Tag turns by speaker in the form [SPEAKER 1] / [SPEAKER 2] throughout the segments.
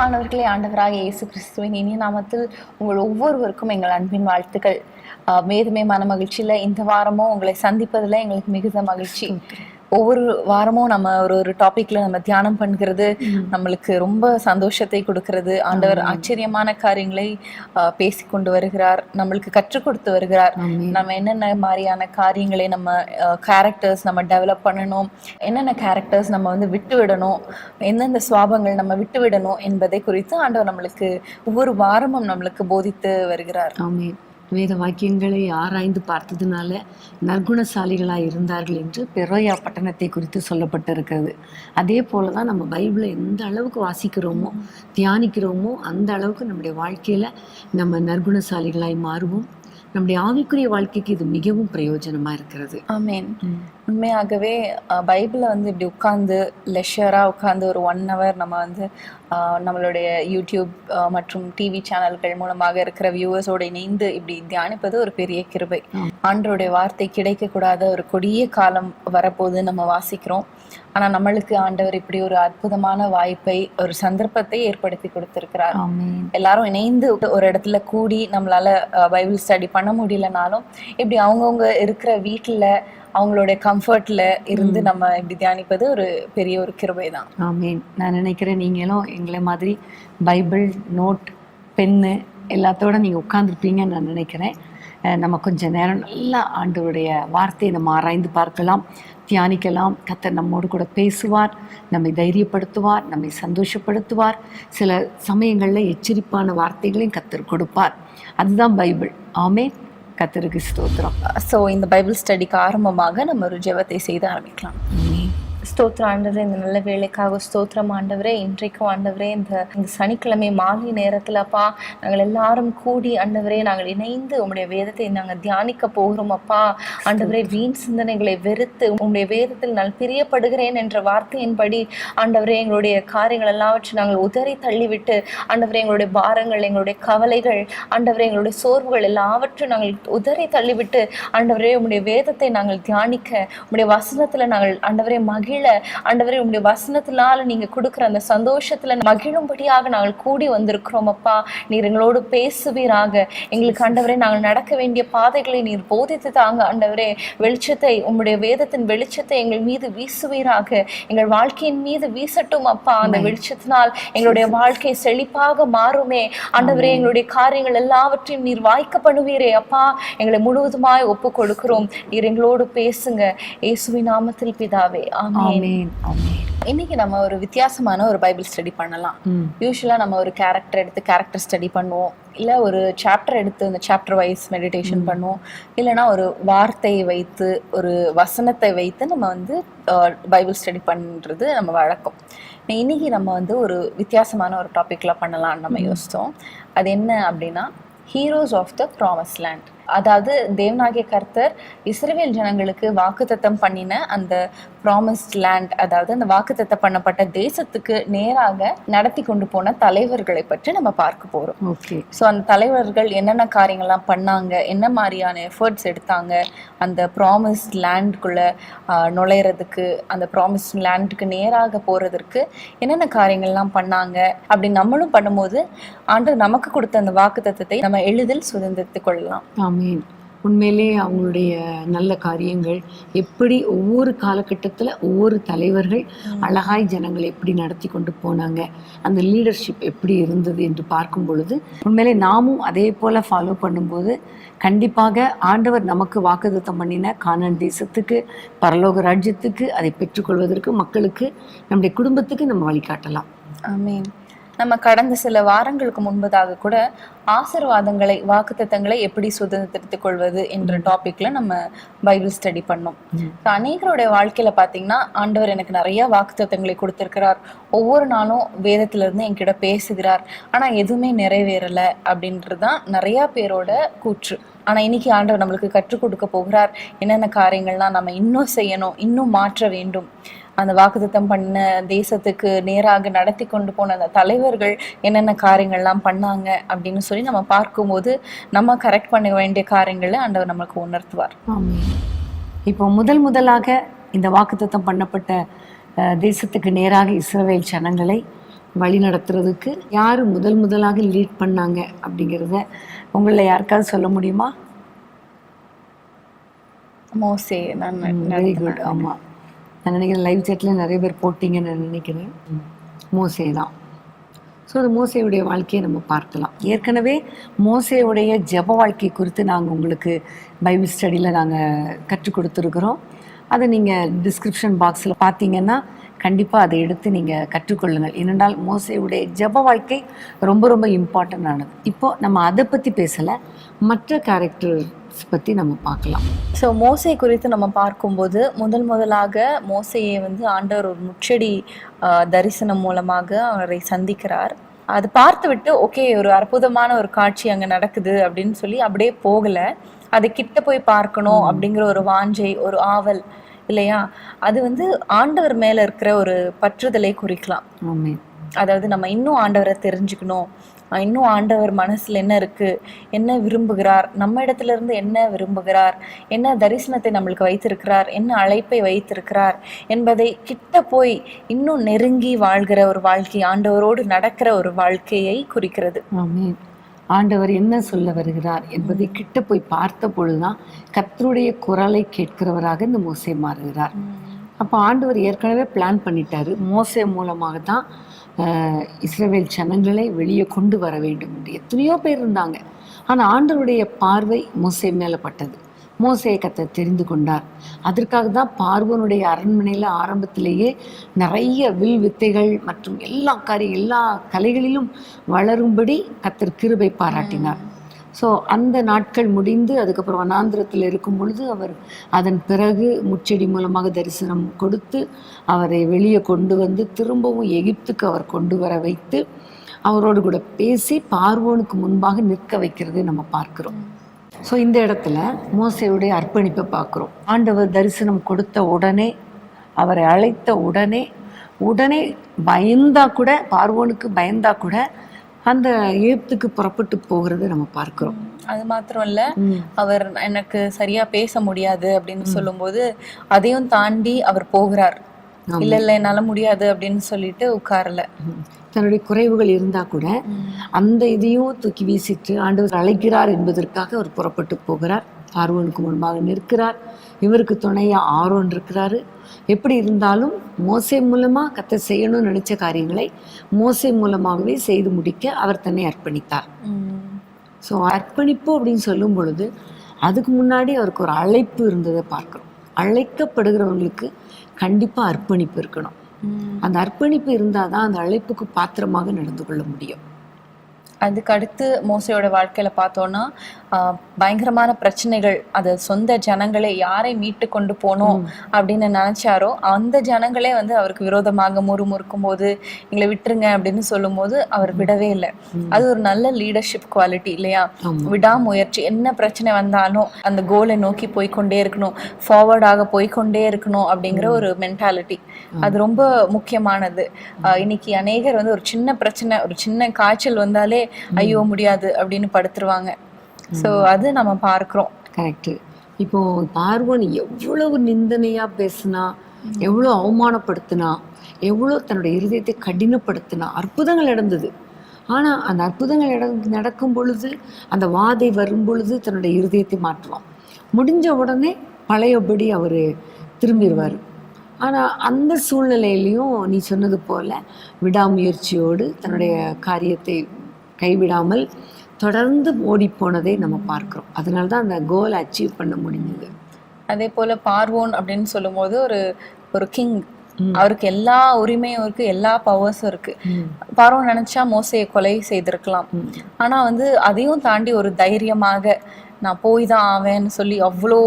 [SPEAKER 1] பிரியமானவர்களே, ஆண்டவராக இயேசு கிறிஸ்துவின் இனிய நாமத்தில் உங்கள் ஒவ்வொருவருக்கும் எங்கள் அன்பின் வாழ்த்துக்கள். மேதுமே மன மகிழ்ச்சியில் இந்த வாரமும் உங்களை சந்திப்பதில் எங்களுக்கு மிகுந்த மகிழ்ச்சி. ஒவ்வொரு வாரமும் நம்ம ஒரு டாபிக்ல நம்ம தியானம் பண்ணுகிறது நம்மளுக்கு ரொம்ப சந்தோஷத்தை கொடுக்கிறது. ஆண்டவர் ஆச்சரியமான காரியங்களை பேசி கொண்டு வருகிறார், நம்மளுக்கு கற்றுக் கொடுத்து வருகிறார். நம்ம என்னென்ன மாதிரியான காரியங்களை நம்ம கேரக்டர்ஸ் நம்ம டெவலப் பண்ணணும், என்னென்ன கேரக்டர்ஸ் நம்ம விட்டு விடணும், எந்தெந்த சுவாபங்கள் நம்ம விட்டு விடணும் என்பதை குறித்து ஆண்டவர் நம்மளுக்கு ஒவ்வொரு வாரமும் நம்மளுக்கு போதித்து வருகிறார்.
[SPEAKER 2] வேத வாக்கியங்களை ஆராய்ந்து பார்த்ததுனால நற்குணசாலிகளாக இருந்தார்கள் என்று பெரோயா பட்டணத்தை குறித்து சொல்லப்பட்டிருக்கிறது. அதே போல தான் நம்ம பைபிளை எந்த அளவுக்கு வாசிக்கிறோமோ தியானிக்கிறோமோ அந்த அளவுக்கு நம்முடைய வாழ்க்கையில் நம்ம நற்குணசாலிகளாய் மாறுவோம். நம்முடைய ஆவிக்குரிய வாழ்க்கைக்கு இது மிகவும் பிரயோஜனமாக இருக்கிறது.
[SPEAKER 1] ஆமேன். உண்மையாகவே பைபிளை இப்படி உட்காந்து லெஷராக உட்காந்து ஒரு 1 hour நம்ம நம்மளுடைய யூடியூப் மற்றும் டிவி சேனல்கள் மூலமாக இருக்கிற வியூவர்ஸோடு இணைந்து இப்படி தியானிப்பது ஒரு பெரிய கிருபை. ஆண்டவருடைய வார்த்தை கிடைக்கக்கூடாத ஒரு கொடிய காலம் வரப்போது நம்ம வாசிக்கிறோம். ஆனால் நம்மளுக்கு ஆண்டவர் இப்படி ஒரு அற்புதமான வாய்ப்பை, ஒரு சந்தர்ப்பத்தை ஏற்படுத்தி கொடுத்திருக்கிறார். எல்லாரும் இணைந்து ஒரு இடத்துல கூடி நம்மளால பைபிள் ஸ்டடி பண்ண முடியலனாலும் இப்படி அவங்கவுங்க இருக்கிற வீட்டில் அவங்களுடைய கம்ஃபர்ட்ல இருந்து நம்ம இப்படி தியானிப்பது ஒரு பெரிய ஒரு கிருபை தான்.
[SPEAKER 2] ஆமீன். நான் நினைக்கிறேன் நீங்களும் எங்களை மாதிரி பைபிள் நோட் பென்னு எல்லாத்தோட நீங்கள் உட்கார்ந்துருப்பீங்கன்னு நான் நினைக்கிறேன். நம்ம கொஞ்சம் நேரம் நல்லா ஆண்டவருடைய வார்த்தையை நம்ம ஆராய்ந்து பார்க்கலாம், தியானிக்கலாம். கர்த்தர் நம்மோடு கூட பேசுவார், நம்மை தைரியப்படுத்துவார், நம்மை சந்தோஷப்படுத்துவார். சில சமயங்களில் எச்சரிப்பான வார்த்தைகளையும் கர்த்தர் கொடுப்பார். அதுதான் பைபிள். ஆமென். கர்த்தருக்கு ஸ்தோத்திரம்.
[SPEAKER 1] ஸோ இந்த பைபிள் ஸ்டடிக்கு ஆரம்பமாக நம்ம ஒரு ஜெபத்தை செய்து ஆரம்பிக்கலாம். ஸ்தோத்திரம் ஆண்டவரே, இந்த நல்ல வேலைக்காக ஸ்தோத்திரம் ஆண்டவரே. இன்றைக்கும் ஆண்டவரே இந்த சனிக்கிழமை மாலை நேரத்தில் அப்பா நாங்கள் எல்லாரும் கூடி ஆண்டவரே நாங்கள் இணைந்து உங்களுடைய வேதத்தை நாங்கள் தியானிக்க போகிறோம் அப்பா. ஆண்டவரே, வீண் சிந்தனைகளை வெறுத்து உங்களுடைய வேதத்தில் நான் பிரியப்படுகிறேன் என்ற வார்த்தையின்படி ஆண்டவரே எங்களுடைய காரியங்கள் எல்லாவற்றையும் நாங்கள் உதறி தள்ளிவிட்டு ஆண்டவரே எங்களுடைய பாரங்கள், எங்களுடைய கவலைகள், ஆண்டவரே எங்களுடைய சோர்வுகள் எல்லாவற்றையும் நாங்கள் உதறி தள்ளிவிட்டு ஆண்டவரே உங்களுடைய வேதத்தை நாங்கள் தியானிக்க, உங்களுடைய வசனத்தில் நாங்கள் ஆண்டவரே மகிழ, ஆண்டவரே உங்களுடைய வசனத்தினால நீங்க கொடுக்குற அந்த சந்தோஷத்துல மகிழும்படியாக நாங்கள் கூடி வந்திருக்கிறோம் அப்பா. நீர் எங்களோடு பேசுவீராக. எங்களுக்கு ஆண்டவரே நாங்கள் நடக்க வேண்டிய பாதைகளை நீர் போதித்து தாங்க ஆண்டவரே. வெளிச்சத்தை, உங்களுடைய வேதத்தின் வெளிச்சத்தை எங்கள் மீது வீசுவீராக. எங்கள் வாழ்க்கையின் மீது வீசட்டும் அப்பா. அந்த வெளிச்சத்தினால் எங்களுடைய வாழ்க்கை செழிப்பாக மாறுமே ஆண்டவரே. எங்களுடைய காரியங்கள் எல்லாவற்றையும் நீர் வாய்க்க பண்ணுவீரே அப்பா. எங்களை முழுவதுமாய் ஒப்பு கொடுக்கிறோம். நீர் எங்களோடு பேசுங்க. இயேசுவின் நாமத்தில் பிதாவே, ஆமென். இன்னைக்கு நம்ம ஒரு வித்தியாசமான ஒரு பைபிள் ஸ்டடி பண்ணலாம். யூஸ்வலா நம்ம ஒரு கேரக்டர் எடுத்து கேரக்டர் ஸ்டடி பண்ணுவோம், இல்லை ஒரு சாப்டர் எடுத்து அந்த சாப்டர் வைஸ் மெடிடேஷன் பண்ணுவோம், இல்லைன்னா ஒரு வார்த்தையை வைத்து ஒரு வசனத்தை வைத்து நம்ம பைபிள் ஸ்டடி பண்ணுறது நம்ம வழக்கம். இன்னைக்கு நம்ம ஒரு வித்தியாசமான ஒரு டாபிக்ல பண்ணலாம்னு நம்ம யோசித்தோம். அது என்ன அப்படின்னா, heroes of the promise land. அதாவது தேவனாகிய கர்த்தர் இஸ்ரவேல் ஜனங்களுக்கு வாக்குத்தத்தம் பண்ணின அந்த ப்ராமிஸ்ட் லேண்ட், அதாவது அந்த வாக்குத்தத்தம் பண்ணப்பட்ட தேசத்துக்கு நேராக நடத்தி கொண்டு போன தலைவர்களை பற்றி நம்ம பார்க்க போறோம். ஸோ அந்த தலைவர்கள் என்னென்ன காரியங்கள்லாம் பண்ணாங்க, என்ன மாதிரியான எஃபர்ட்ஸ் எடுத்தாங்க அந்த ப்ராமிஸ்ட் லேண்டுக்குள்ள நுழையிறதுக்கு, அந்த ப்ராமிஸ்ட் லேண்டுக்கு நேராக போறதற்கு என்னென்ன காரியங்கள்லாம் பண்ணாங்க. அப்படி நம்மளும் பண்ணும்போது ஆண்டவர் நமக்கு கொடுத்த அந்த வாக்குத்தத்தத்தை நம்ம எளிதில் சுதந்திரித்துக் கொள்ளலாம்.
[SPEAKER 2] உண்மையிலே அவங்களுடைய நல்ல காரியங்கள் எப்படி ஒவ்வொரு காலகட்டத்தில் ஒவ்வொரு தலைவர்கள் அழகாய் ஜனங்களை எப்படி நடத்தி கொண்டு போனாங்க, அந்த லீடர்ஷிப் எப்படி இருந்தது என்று பார்க்கும் பொழுது உண்மையிலே நாமும் அதே போல் ஃபாலோ பண்ணும்போது கண்டிப்பாக ஆண்டவர் நமக்கு வாக்குத்தத்தம் பண்ணின கானான் தேசத்துக்கு, பரலோக ராஜ்யத்துக்கு அதை பெற்றுக்கொள்வதற்கு மக்களுக்கு, நம்முடைய குடும்பத்துக்கு நம்ம வழிகாட்டலாம்.
[SPEAKER 1] ஆமென். நம்ம கடந்த சில வாரங்களுக்கு முன்பதாக கூட ஆசீர்வாதங்களை, வாக்குத்தத்தங்களை எப்படி சுதந்திரித்துக் கொள்வது என்ற டாபிக்ல நம்ம பைபிள் ஸ்டடி பண்ணோம். அநேகருடைய வாழ்க்கையில பாத்தீங்கன்னா ஆண்டவர் எனக்கு நிறைய வாக்குத்தத்தங்களை கொடுத்திருக்கிறார். ஒவ்வொரு நாளும் வேதத்துல இருந்து என்கிட்ட பேசுகிறார், ஆனா எதுவுமே நிறைவேறல அப்படின்றதுதான் நிறைய பேரோட கூற்று. ஆனா இன்னைக்கு ஆண்டவர் நம்மளுக்கு கற்றுக் கொடுக்க போகிறார். என்னென்ன காரியங்கள்லாம் நம்ம இன்னும் செய்யணும், இன்னும் மாற்ற வேண்டும். அந்த வாக்குத்தத்தம் பண்ண தேசத்துக்கு நேராக நடத்தி கொண்டு போன அந்த தலைவர்கள் என்னென்ன காரியங்கள்லாம் பண்ணாங்க அப்படின்னு சொல்லி நம்ம பார்க்கும்போது நம்ம கரெக்ட் பண்ண வேண்டிய காரியங்களை ஆண்டவர் நமக்கு உணர்த்துவார்.
[SPEAKER 2] இப்போ முதலாக இந்த வாக்குத்தத்தம் பண்ணப்பட்ட தேசத்துக்கு நேராக இஸ்ரவேல் ஜனங்களை வழி நடத்துறதுக்கு யார் முதலாக லீட் பண்ணாங்க அப்படிங்கிறத உங்களில் யாருக்காவது சொல்ல முடியுமா?
[SPEAKER 1] மோசே நான்
[SPEAKER 2] வெரி குட். ஆமாம், நான் நினைக்கிறேன் லைவ் சேட்டில் நிறைய பேர் போட்டிங்கன்னு நான் நினைக்கிறேன். மோசே தான். ஸோ அந்த மோசேயுடைய வாழ்க்கையை நம்ம பார்க்கலாம். ஏற்கனவே மோசேயுடைய ஜெப வாழ்க்கை குறித்து நாங்கள் உங்களுக்கு பைபிள் ஸ்டடியில் நாங்கள் கற்றுக் கொடுத்துருக்குறோம். அதை நீங்கள் டிஸ்கிரிப்ஷன் பாக்ஸில் பார்த்தீங்கன்னா கண்டிப்பாக அதை எடுத்து நீங்கள் கற்றுக்கொள்ளுங்கள். ஏனென்றால் மோசேயுடைய ஜெப வாழ்க்கை ரொம்ப ரொம்ப இம்பார்ட்டൻ്റ് ஆனது. இப்போது நம்ம அதை பற்றி பேசலை, மற்ற கேரக்டர்ஸ் பற்றி நம்ம பார்க்கலாம்.
[SPEAKER 1] ஸோ மோசே குறித்து நம்ம பார்க்கும்போது முதலாக மோசையை வந்து ஆண்டவர் ஒரு முச்செடி தரிசனம் மூலமாக அவரை சந்திக்கிறார். அது பார்த்து விட்டு ஓகே, ஒரு அற்புதமான ஒரு காட்சி அங்கே நடக்குது அப்படின்னு சொல்லி அப்படியே போகலை. அதை கிட்ட போய் பார்க்கணும் அப்படிங்கிற ஒரு வாஞ்சை, ஒரு ஆவல் இல்லையா, அது வந்து ஆண்டவர் மேல இருக்கிற ஒரு பற்றுதலை குறிக்கலாம். அதாவது நம்ம இன்னும் ஆண்டவரை தெரிஞ்சுக்கணும், இன்னும் ஆண்டவர் மனசுல என்ன இருக்கு, என்ன விரும்புகிறார், நம்ம இடத்துல இருந்து என்ன விரும்புகிறார், என்ன தரிசனத்தை நம்மளுக்கு வைத்திருக்கிறார், என்ன அழைப்பை வைத்திருக்கிறார் என்பதை கிட்ட போய் இன்னும் நெருங்கி வாழ்கிற ஒரு வாழ்க்கை, ஆண்டவரோடு நடக்கிற ஒரு வாழ்க்கையை குறிக்கிறது.
[SPEAKER 2] ஆண்டவர் என்ன சொல்ல வருகிறார் என்பதை கிட்ட போய் பார்த்த பொழுதுதான் கர்த்தருடைய குரலை கேட்கிறவராக இந்த மோசே மாறுகிறார். அப்போ ஆண்டவர் ஏற்கனவே பிளான் பண்ணிட்டாரு, மோசே மூலமாக தான் இஸ்ரவேல் ஜனங்களை வெளியே கொண்டு வர வேண்டும் என்று. எத்தனையோ பேர் இருந்தாங்க, ஆனால் ஆண்டவருடைய பார்வை மோசே மேலே பட்டது. மோசேயை கர்த்தர் தெரிந்து கொண்டார். அதற்காக தான் பார்வோனுடைய அரண்மனையில் ஆரம்பத்திலேயே நிறைய வில் வித்தைகள் மற்றும் எல்லா கலைகளிலும் வளரும்படி கர்த்தர் கிருபை பாராட்டினார். ஸோ அந்த நாட்கள் முடிந்து அதுக்கப்புறம் வனாந்திரத்தில் இருக்கும் பொழுது அவர் அதன் பிறகு முச்செடி மூலமாக தரிசனம் கொடுத்து அவரை வெளியே கொண்டு வந்து திரும்பவும் எகிப்துக்கு அவர் கொண்டு வர வைத்து அவரோடு கூட பேசி பார்வோனுக்கு முன்பாக நிற்க வைக்கிறதை நம்ம பார்க்கிறோம். ஸோ இந்த இடத்துல மோசேயுடைய அர்ப்பணிப்பை பார்க்குறோம். ஆண்டவர் தரிசனம் கொடுத்த உடனே, அவரை அழைத்த உடனே பயந்தா கூட, பார்வோனுக்கு பயந்தா கூட அந்த எகிப்துக்கு புறப்பட்டு போகிறது நம்ம பார்க்கிறோம்.
[SPEAKER 1] அது மாத்திரம் இல்ல, அவர் எனக்கு சரியா பேச முடியாது அப்படின்னு சொல்லும்போது அதையும் தாண்டி அவர் போகிறார். இல்ல என்னால முடியாது அப்படின்னு சொல்லிட்டு உட்காரல.
[SPEAKER 2] தன்னுடைய குறைவுகள் இருந்தா கூட அந்த இதையும் தூக்கி வீசிட்டு ஆண்டவர் அழைக்கிறார் என்பதற்காக அவர் புறப்பட்டு போகிறார். பார்வோனுக்கு முன்பாக நிற்கிறார். இவருக்கு துணையா ஆரோன் இருக்கிறாரு. எப்படி இருந்தாலும் மோசே மூலமா கர்த்தர் செய்யணும்னு நினைச்ச காரியங்களை மோசே மூலமாகவே செய்து முடிக்க அவர் தன்னை அர்ப்பணித்தார். ஸோ அர்ப்பணிப்பு அப்படின்னு சொல்லும் பொழுது அதுக்கு முன்னாடி அவருக்கு ஒரு அழைப்பு இருந்ததை பார்க்கிறோம். அழைக்கப்படுகிறவங்களுக்கு கண்டிப்பா அர்ப்பணிப்பு இருக்கணும். அந்த அர்ப்பணிப்பு இருந்தாதான் அந்த அழைப்புக்கு பாத்திரமாக நடந்து கொள்ள முடியும்.
[SPEAKER 1] அதுக்கு அடுத்து மோசையோட வாழ்க்கையில பார்த்தோம்னா பயங்கரமான பிரச்சனைகள். அது சொந்த ஜனங்களே யாரை மீட்டு கொண்டு போனோம் அப்படின்னு நினைச்சாரோ அந்த ஜனங்களே வந்து அவருக்கு விரோதமாக முறுமுறுக்கும் போது எங்களை விட்டுருங்க அப்படின்னு சொல்லும் போது அவர் விடவே இல்லை. அது ஒரு நல்ல லீடர்ஷிப் குவாலிட்டி இல்லையா? விடாமுயற்சி. என்ன பிரச்சனை வந்தாலும் அந்த கோலை நோக்கி போய்கொண்டே இருக்கணும், ஃபார்வர்டாக போய்கொண்டே இருக்கணும் அப்படிங்கிற ஒரு மென்டாலிட்டி. அது ரொம்ப முக்கியமானது. இன்னைக்கு அநேகர் வந்து ஒரு சின்ன பிரச்சனை, ஒரு சின்ன காய்ச்சல் வந்தாலே ஐயோ முடியாது அப்படின்னு படுத்துருவாங்க. ஸோ அது நம்ம பார்க்கிறோம்.
[SPEAKER 2] கரெக்டு. இப்போ பார்வோன் எவ்வளவு நிந்தனையா பேசினா, எவ்வளோ அவமானப்படுத்தினா, எவ்வளோ தன்னுடைய இருதயத்தை கடினப்படுத்தினா, அற்புதங்கள் நடந்தது. ஆனால் அந்த அற்புதங்கள் நடக்கும் பொழுது, அந்த வாதை வரும் பொழுது தன்னுடைய இருதயத்தை மாற்றுவான். முடிஞ்ச உடனே பழையபடி அவர் திரும்பிடுவார். ஆனால் அந்த சூழ்நிலையிலையும் நீ சொன்னது போல விடாமுயற்சியோடு தன்னுடைய காரியத்தை கைவிடாமல் தொடர்ந்து ஓடி போனதை நம்ம பார்க்கிறோம். அதனால தான் அந்த கோலை அச்சீவ் பண்ண முடிஞ்சது.
[SPEAKER 1] அதே போல பார்வோன் அப்படின்னு சொல்லும்போது ஒரு கிங், அவருக்கு எல்லா உரிமையும் இருக்கு, எல்லா பவர்ஸும் இருக்கு. பார்வோன் நினைச்சா மோசையை கொலை செய்திருக்கலாம். ஆனா வந்து அதையும் தாண்டி ஒரு தைரியமாக நான் போய் தான் ஆவேன்னு சொல்லி அவ்வளோ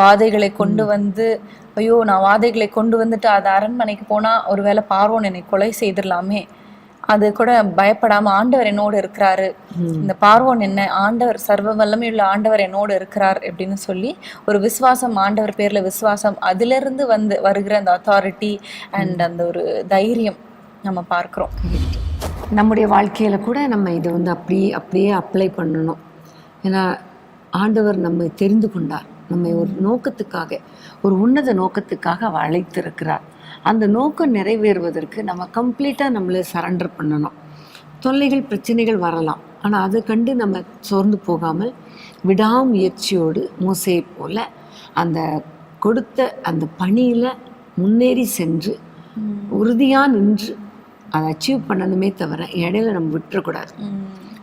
[SPEAKER 1] வாதைகளை கொண்டு வந்து, ஐயோ நான் வாதைகளை கொண்டு வந்துட்டு அது அரண்மனைக்கு போனா ஒருவேளை பார்வோன் என்னை கொலை செய்திடலாமே, அது கூட பயப்படாம ஆண்டவர் என்னோடு இருக்கிறாரு, இந்த பார்வோன் என்ன, ஆண்டவர் சர்வ வல்லமையுள்ள ஆண்டவர் என்னோடு இருக்கிறார் அப்படின்னு சொல்லி ஒரு விசுவாசம், ஆண்டவர் பேர்ல விசுவாசம், அதுல இருந்து வருகிற அந்த அத்தாரிட்டி அண்ட் அந்த ஒரு தைரியம் நம்ம பார்க்கிறோம்.
[SPEAKER 2] நம்முடைய வாழ்க்கையில கூட நம்ம இதை வந்து அப்படியே அப்ளை பண்ணணும். ஏன்னா ஆண்டவர் நம்மை தெரிந்து கொண்டார், நம்மை ஒரு நோக்கத்துக்காக, ஒரு உன்னத நோக்கத்துக்காக அவர் அழைத்திருக்கிறார். அந்த நோக்கம் நிறைவேறுவதற்கு நம்ம கம்ப்ளீட்டாக நம்மளை சரண்டர் பண்ணணும். தொல்லைகள் பிரச்சனைகள் வரலாம், ஆனால் அதை கண்டு நம்ம சோர்ந்து போகாமல் விடாமுயற்சியோடு மோசேயை போல அந்த கொடுத்த அந்த பணியில் முன்னேறி சென்று உறுதியாக நின்று அதை அச்சீவ் பண்ணணுமே தவிர இடையில நம்ம விட்டுறக்கூடாது.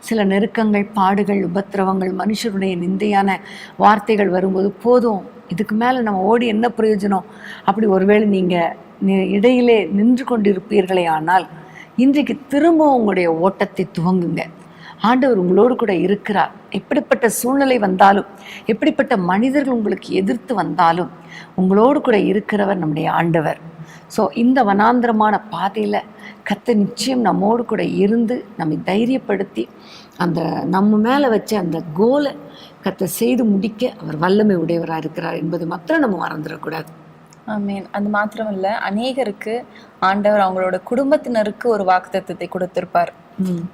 [SPEAKER 2] சில நெருக்கங்கள், பாடுகள், உபத்திரவங்கள், மனுஷருடைய நிந்தையான வார்த்தைகள் வரும்போது போதும், இதுக்கு மேலே நம்ம ஓடி என்ன பிரயோஜனம், அப்படி ஒருவேளை நீங்கள் இடையிலே நின்று கொண்டிருப்பீர்களே ஆனால் இன்றைக்கு திரும்ப உங்களுடைய ஓட்டத்தை துவங்குங்க. ஆண்டவர் உங்களோடு கூட இருக்கிறார். எப்படிப்பட்ட சூழ்நிலை வந்தாலும், எப்படிப்பட்ட மனிதர்கள் உங்களுக்கு எதிர்த்து வந்தாலும் உங்களோடு கூட இருக்கிறவர் நம்முடைய ஆண்டவர். ஸோ இந்த வனாந்திரமான பாதையில் கர்த்தர் நிச்சயம் நம்மோடு கூட இருந்து நம்மை தைரியப்படுத்தி அந்த நம்ம மேலே வச்ச அந்த கோலை கர்த்தர் செய்து முடிக்க அவர் வல்லமை உடையவராக இருக்கிறார் என்பது மாத்திரம் நம்ம மறந்துடக்கூடாது.
[SPEAKER 1] ஆமீன். அது மாத்திரம் இல்ல, அநேகருக்கு ஆண்டவர் அவங்களோட குடும்பத்தினருக்கு ஒரு வாக்குத்தத்தத்தை கொடுத்திருப்பார்.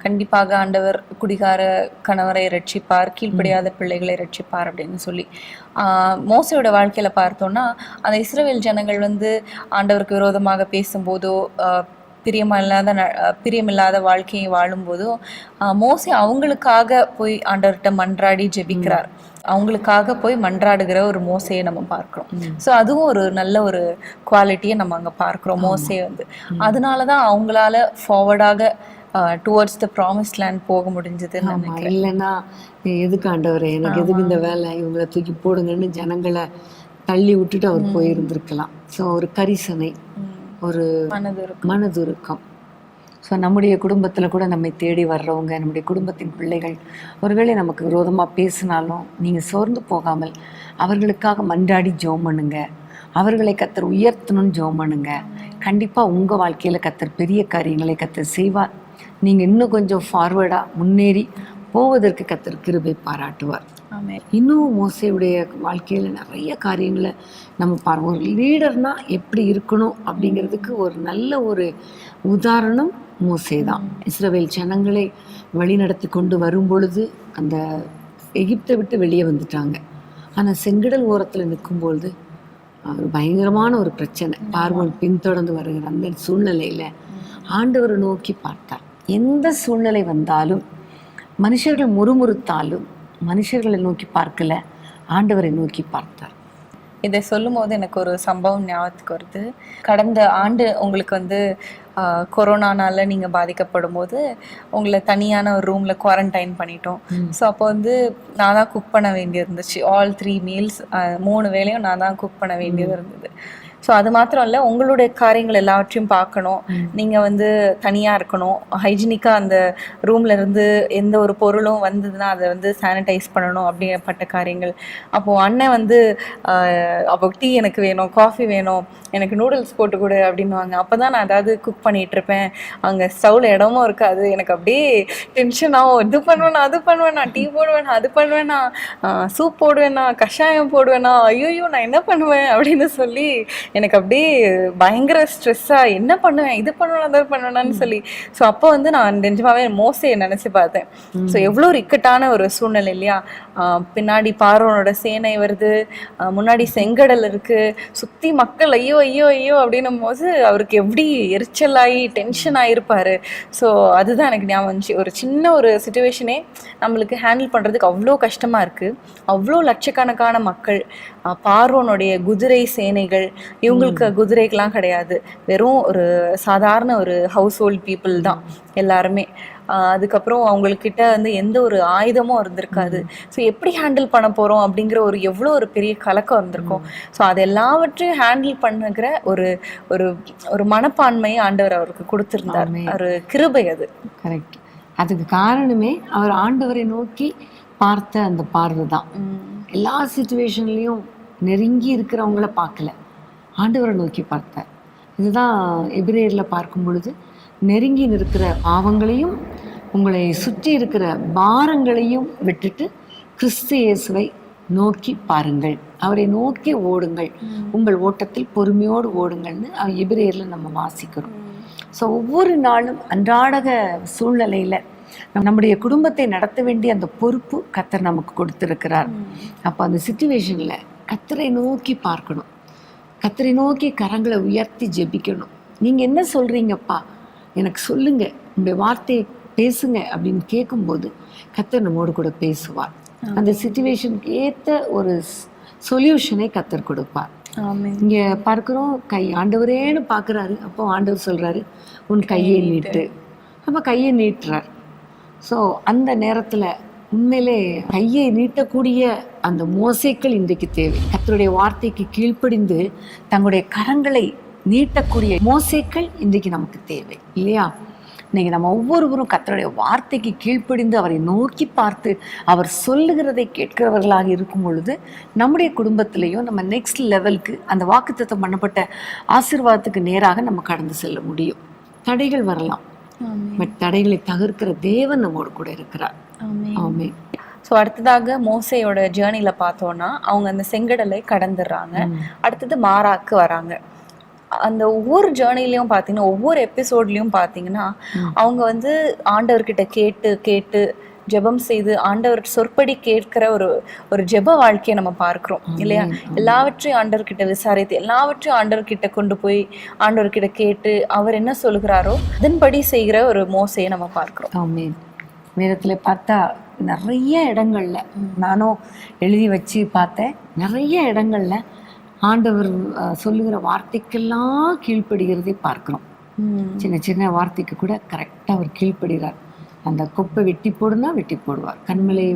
[SPEAKER 1] கண்டிப்பாக ஆண்டவர் குடிகார கணவரை ரட்சிப்பார், கீழ்ப்படியாத பிள்ளைகளை ரட்சிப்பார் அப்படின்னு சொல்லி. மோசையோட வாழ்க்கையில பார்த்தோம்னா அந்த இஸ்ரவேல் ஜனங்கள் ஆண்டவருக்கு விரோதமாக பேசும்போதோ பிரியமில்லாத வாழ்க்கையை வாழும்போதும் மோசே அவங்களுக்காக போய் ஆண்டவர்கிட்ட மன்றாடி ஜெபிக்கிறார். அவங்களுக்காக போய் மன்றாடுகிற ஒரு மோசையை நம்ம பார்க்கிறோம். ஸோ அதுவும் ஒரு நல்ல ஒரு குவாலிட்டியை நம்ம அங்கே பார்க்குறோம். மோசே அதனாலதான் அவங்களால ஃபார்வர்டாக டுவர்ட்ஸ் த ப்ராமிஸ்ட் லேண்ட் போக முடிஞ்சதுன்னு நினைக்கிறேன்.
[SPEAKER 2] இல்லைன்னா எதுக்கு ஆண்டவரே, எனக்கு எதுக்கு இந்த வேலை, இவங்களை தூக்கி போடுங்கன்னு ஜனங்களை தள்ளி விட்டுட்டு அவர் போயிருந்திருக்கலாம். ஸோ ஒரு கரிசனை, ஒரு மனதுருக்கம். ஸோ நம்முடைய குடும்பத்தில் கூட நம்மை தேடி வர்றவங்க, நம்முடைய குடும்பத்தின் பிள்ளைகள் ஒருவேளை நமக்கு விரோதமாக பேசினாலும் நீங்கள் சோர்ந்து போகாமல் அவர்களுக்காக மன்றாடி ஜெபம் பண்ணுங்க. அவர்களை கர்த்தர் உயர்த்தணும்னு ஜெபம் பண்ணுங்க. கண்டிப்பாக உங்கள் வாழ்க்கையில் கர்த்தர் பெரிய காரியங்களை கர்த்தர் செய்வார். நீங்கள் இன்னும் கொஞ்சம் ஃபார்வர்டாக முன்னேறி போவதற்கு கர்த்தர் கிருபை பாராட்டுவார். இன்னும் மோசேயுடைய வாழ்க்கையில் நிறைய காரியங்களை நம்ம பார்ப்போம். ஒரு லீடர்னா எப்படி இருக்கணும் அப்படிங்கிறதுக்கு ஒரு நல்ல ஒரு உதாரணம் மோசே தான். இஸ்ரவேல் ஜனங்களை வழிநடத்தி கொண்டு வரும் பொழுது அந்த எகிப்தை விட்டு வெளியே வந்துட்டாங்க. ஆனால் செங்கடல் ஓரத்தில் நிற்கும்பொழுது ஒரு பயங்கரமான ஒரு பிரச்சனை, பார்வோன் பின்தொடர்ந்து வருகிற அந்த சூழ்நிலையில் ஆண்டவரை நோக்கி பார்த்தார். எந்த சூழ்நிலை வந்தாலும், மனுஷர்கள் முறுமுறுத்தாலும் மனுஷர்களை நோக்கி பார்க்கல, ஆண்டவரை நோக்கி பார்த்தார்.
[SPEAKER 1] இதை சொல்லும் போது எனக்கு ஒரு சம்பவம் ஞாபகத்துக்கு வருது. கடந்த ஆண்டு உங்களுக்கு கொரோனானால நீங்கள் பாதிக்கப்படும் போது உங்களை தனியான ஒரு ரூமில் குவாரண்டைன் பண்ணிட்டோம். ஸோ அப்போ நான் தான் குக் பண்ண வேண்டியது இருந்துச்சு. ஆல் 3 மீல்ஸ் 3 வேளையும் நான் தான் குக் பண்ண வேண்டியது இருந்தது. ஸோ அது மாத்திரம் இல்லை, உங்களுடைய காரியங்கள் எல்லாவற்றையும் பார்க்கணும். நீங்கள் தனியாக இருக்கணும், ஹைஜீனிக்காக அந்த ரூம்ல இருந்து எந்த ஒரு பொருளும் வந்ததுன்னா அதை சானிடைஸ் பண்ணணும் அப்படிப்பட்ட காரியங்கள். அப்போது அண்ணன் அப்போ டீ எனக்கு வேணும், காஃபி வேணும், எனக்கு நூடுல்ஸ் போட்டு கொடு அப்படின்வாங்க. அப்போ தான் நான் ஏதாவது குக் பண்ணிகிட்ருப்பேன். அங்கே ஸ்டவ்வில் இடமும் இருக்காது. எனக்கு அப்படியே டென்ஷன் ஆகும். இது பண்ணுவேண்ணா, அது பண்ணுவேண்ணா, டீ போடுவேண்ணா, அது பண்ணுவேண்ணா, சூப் போடுவேண்ணா, கஷாயம் போடுவேண்ணா, ஐயோ நான் என்ன பண்ணுவேன் அப்படின்னு சொல்லி எனக்கு அப்படியே பயங்கர ஸ்ட்ரெஸ்ஸாக என்ன பண்ணுவேன், இது பண்ணுவேன், அதை பண்ணுவேனான்னு சொல்லி. ஸோ அப்போ நான் நிஜமாவே மோசையை நினச்சி பார்த்தேன். ஸோ எவ்வளோ ஒரு இக்கட்டான ஒரு சூழ்நிலை இல்லையா. பின்னாடி பார்வோனோட சேனை வருது, முன்னாடி செங்கடல் இருக்கு, சுற்றி மக்கள் ஐயோ ஐயோ ஐயோ அப்படின்னும் போது அவருக்கு எப்படி எரிச்சலாகி டென்ஷன் ஆகிருப்பாரு. ஸோ அதுதான் எனக்கு ஞாபகம் வந்துச்சு. ஒரு சின்ன ஒரு சுச்சுவேஷனே நம்மளுக்கு ஹேண்டில் பண்ணுறதுக்கு அவ்வளோ கஷ்டமாக இருக்குது. அவ்வளோ லட்சக்கணக்கான மக்கள், பார்வோனுடைய குதிரை சேனைகள், இவங்களுக்கு குதிரைகள்லாம் கிடையாது, வெறும் ஒரு சாதாரண ஒரு ஹவுஸ் ஹோல்ட் பீப்புள் தான் எல்லாருமே. அதுக்கப்புறம் அவங்கக்கிட்ட எந்த ஒரு ஆயுதமும் இருந்திருக்காது. ஸோ எப்படி ஹேண்டில் பண்ண போகிறோம் அப்படிங்கிற எவ்வளோ ஒரு பெரிய கலக்கம் இருந்திருக்கும். ஸோ அது எல்லாவற்றையும் ஹேண்டில் பண்ணுகிற ஒரு ஒரு ஒரு மனப்பான்மையை ஆண்டவர் அவருக்கு கொடுத்துருந்தார். ஒரு கிருபை அது.
[SPEAKER 2] கரெக்ட். அதுக்கு காரணமே அவர் ஆண்டவரை நோக்கி பார்த்த அந்த பார்வை தான். எல்லா சிச்சுவேஷன்லேயும் நெருங்கி இருக்கிறவங்கள பார்க்கல, ஆண்டவரை நோக்கி பார்த்தார். இதுதான் எபிரேயரில் பார்க்கும் பொழுது, நெருங்கி நிற்கிற பாவங்களையும் உங்களை சுற்றி இருக்கிற பாரங்களையும் விட்டுட்டு கிறிஸ்து இயேசுவை நோக்கி பாருங்கள், அவரை நோக்கி ஓடுங்கள், உங்கள் ஓட்டத்தில் பொறுமையோடு ஓடுங்கள்னு எபிரேயரில் நம்ம வாசிக்கிறோம். ஸோ ஒவ்வொரு நாளும் அன்றாடக சூழ்நிலையில் நம்முடைய குடும்பத்தை நடத்த வேண்டிய அந்த பொறுப்பு கர்த்தர் நமக்கு கொடுத்துருக்கிறார். அப்போ அந்த சிச்சுவேஷனில் கர்த்தரை நோக்கி பார்க்கணும். கர்த்தரை நோக்கி கரங்களை உயர்த்தி ஜெபிக்கணும். நீங்க என்ன சொல்றீங்கப்பா, எனக்கு சொல்லுங்க, உங்களுடைய வார்த்தையை பேசுங்க அப்படின்னு கேட்கும்போது கர்த்தர் நம்மோடு கூட பேசுவார். அந்த சிச்சுவேஷனுக்கு ஏற்ற ஒரு சொல்யூஷனை கர்த்தர் கொடுப்பார். இங்க பார்க்கிறோம், ஆண்டவரேன்னு பார்க்குறாரு. அப்போ ஆண்டவர் சொல்றாரு, உன் கையை நீட்டு. அப்போ கையை நீட்டுறார். ஸோ அந்த நேரத்தில் உண்மையிலே கையை நீட்டக்கூடிய அந்த மோசேக்கள் இன்றைக்கு தேவை. கர்த்தருடைய வார்த்தைக்கு கீழ்ப்படிந்து தங்களுடைய கரங்களை நீட்டக்கூடிய மோசேக்கள் இன்றைக்கு நமக்கு தேவை இல்லையா? இன்னைக்கு நம்ம ஒவ்வொருவரும் கர்த்தருடைய வார்த்தைக்கு கீழ்ப்படிந்து அவரை நோக்கி பார்த்து அவர் சொல்லுகிறதை கேட்கிறவர்களாக இருக்கும் பொழுது நம்முடைய குடும்பத்திலையும் நம்ம நெக்ஸ்ட் லெவலுக்கு அந்த வாக்குத்தத்தம் பண்ணப்பட்ட ஆசீர்வாதத்துக்கு நேராக நம்ம கடந்து செல்ல முடியும். தடைகள் வரலாம், பட் தடைகளை தகர்க்கிற தேவன் நம்மோடு கூட இருக்கிறார். ஆமென்.
[SPEAKER 1] ஸோ அடுத்ததாக மோசையோட ஜேர்னில பார்த்தோம்னா அவங்க அந்த செங்கடலை கடந்துடுறாங்க. அடுத்தது மாராக்கு வராங்க. அந்த ஒவ்வொரு ஜேர்னிலையும் பார்த்தீங்கன்னா, ஒவ்வொரு எபிசோட்லையும் பார்த்தீங்கன்னா அவங்க வந்து ஆண்டவர்கிட்ட கேட்டு கேட்டு ஜெபம் செய்து ஆண்டவர் சொற்படி கேட்கிற ஒரு ஜெப வாழ்க்கையை நம்ம பார்க்கிறோம் இல்லையா? எல்லாவற்றையும் ஆண்டவர்கிட்ட விசாரித்து எல்லாவற்றையும் ஆண்டவர்கிட்ட கொண்டு போய் ஆண்டவர்கிட்ட கேட்டு அவர் என்ன சொல்கிறாரோ அதன்படி செய்கிற ஒரு மோசையை நம்ம பார்க்கிறோம்.
[SPEAKER 2] ஆமென். வேதத்தில் பார்த்தா நிறைய இடங்கள்ல நானும் எழுதி வச்சு பார்த்தேன். நிறைய இடங்கள்ல ஆண்டவர் சொல்லுகிற வார்த்தைக்கெல்லாம் கீழ்ப்படுகிறதை பார்க்கிறோம். சின்ன சின்ன வார்த்தைக்கு கூட கரெக்டாக அவர் கீழ்ப்படுகிறார். அந்த கொப்பை வெட்டி போடுனா வெட்டி போடுவார், கண்மலை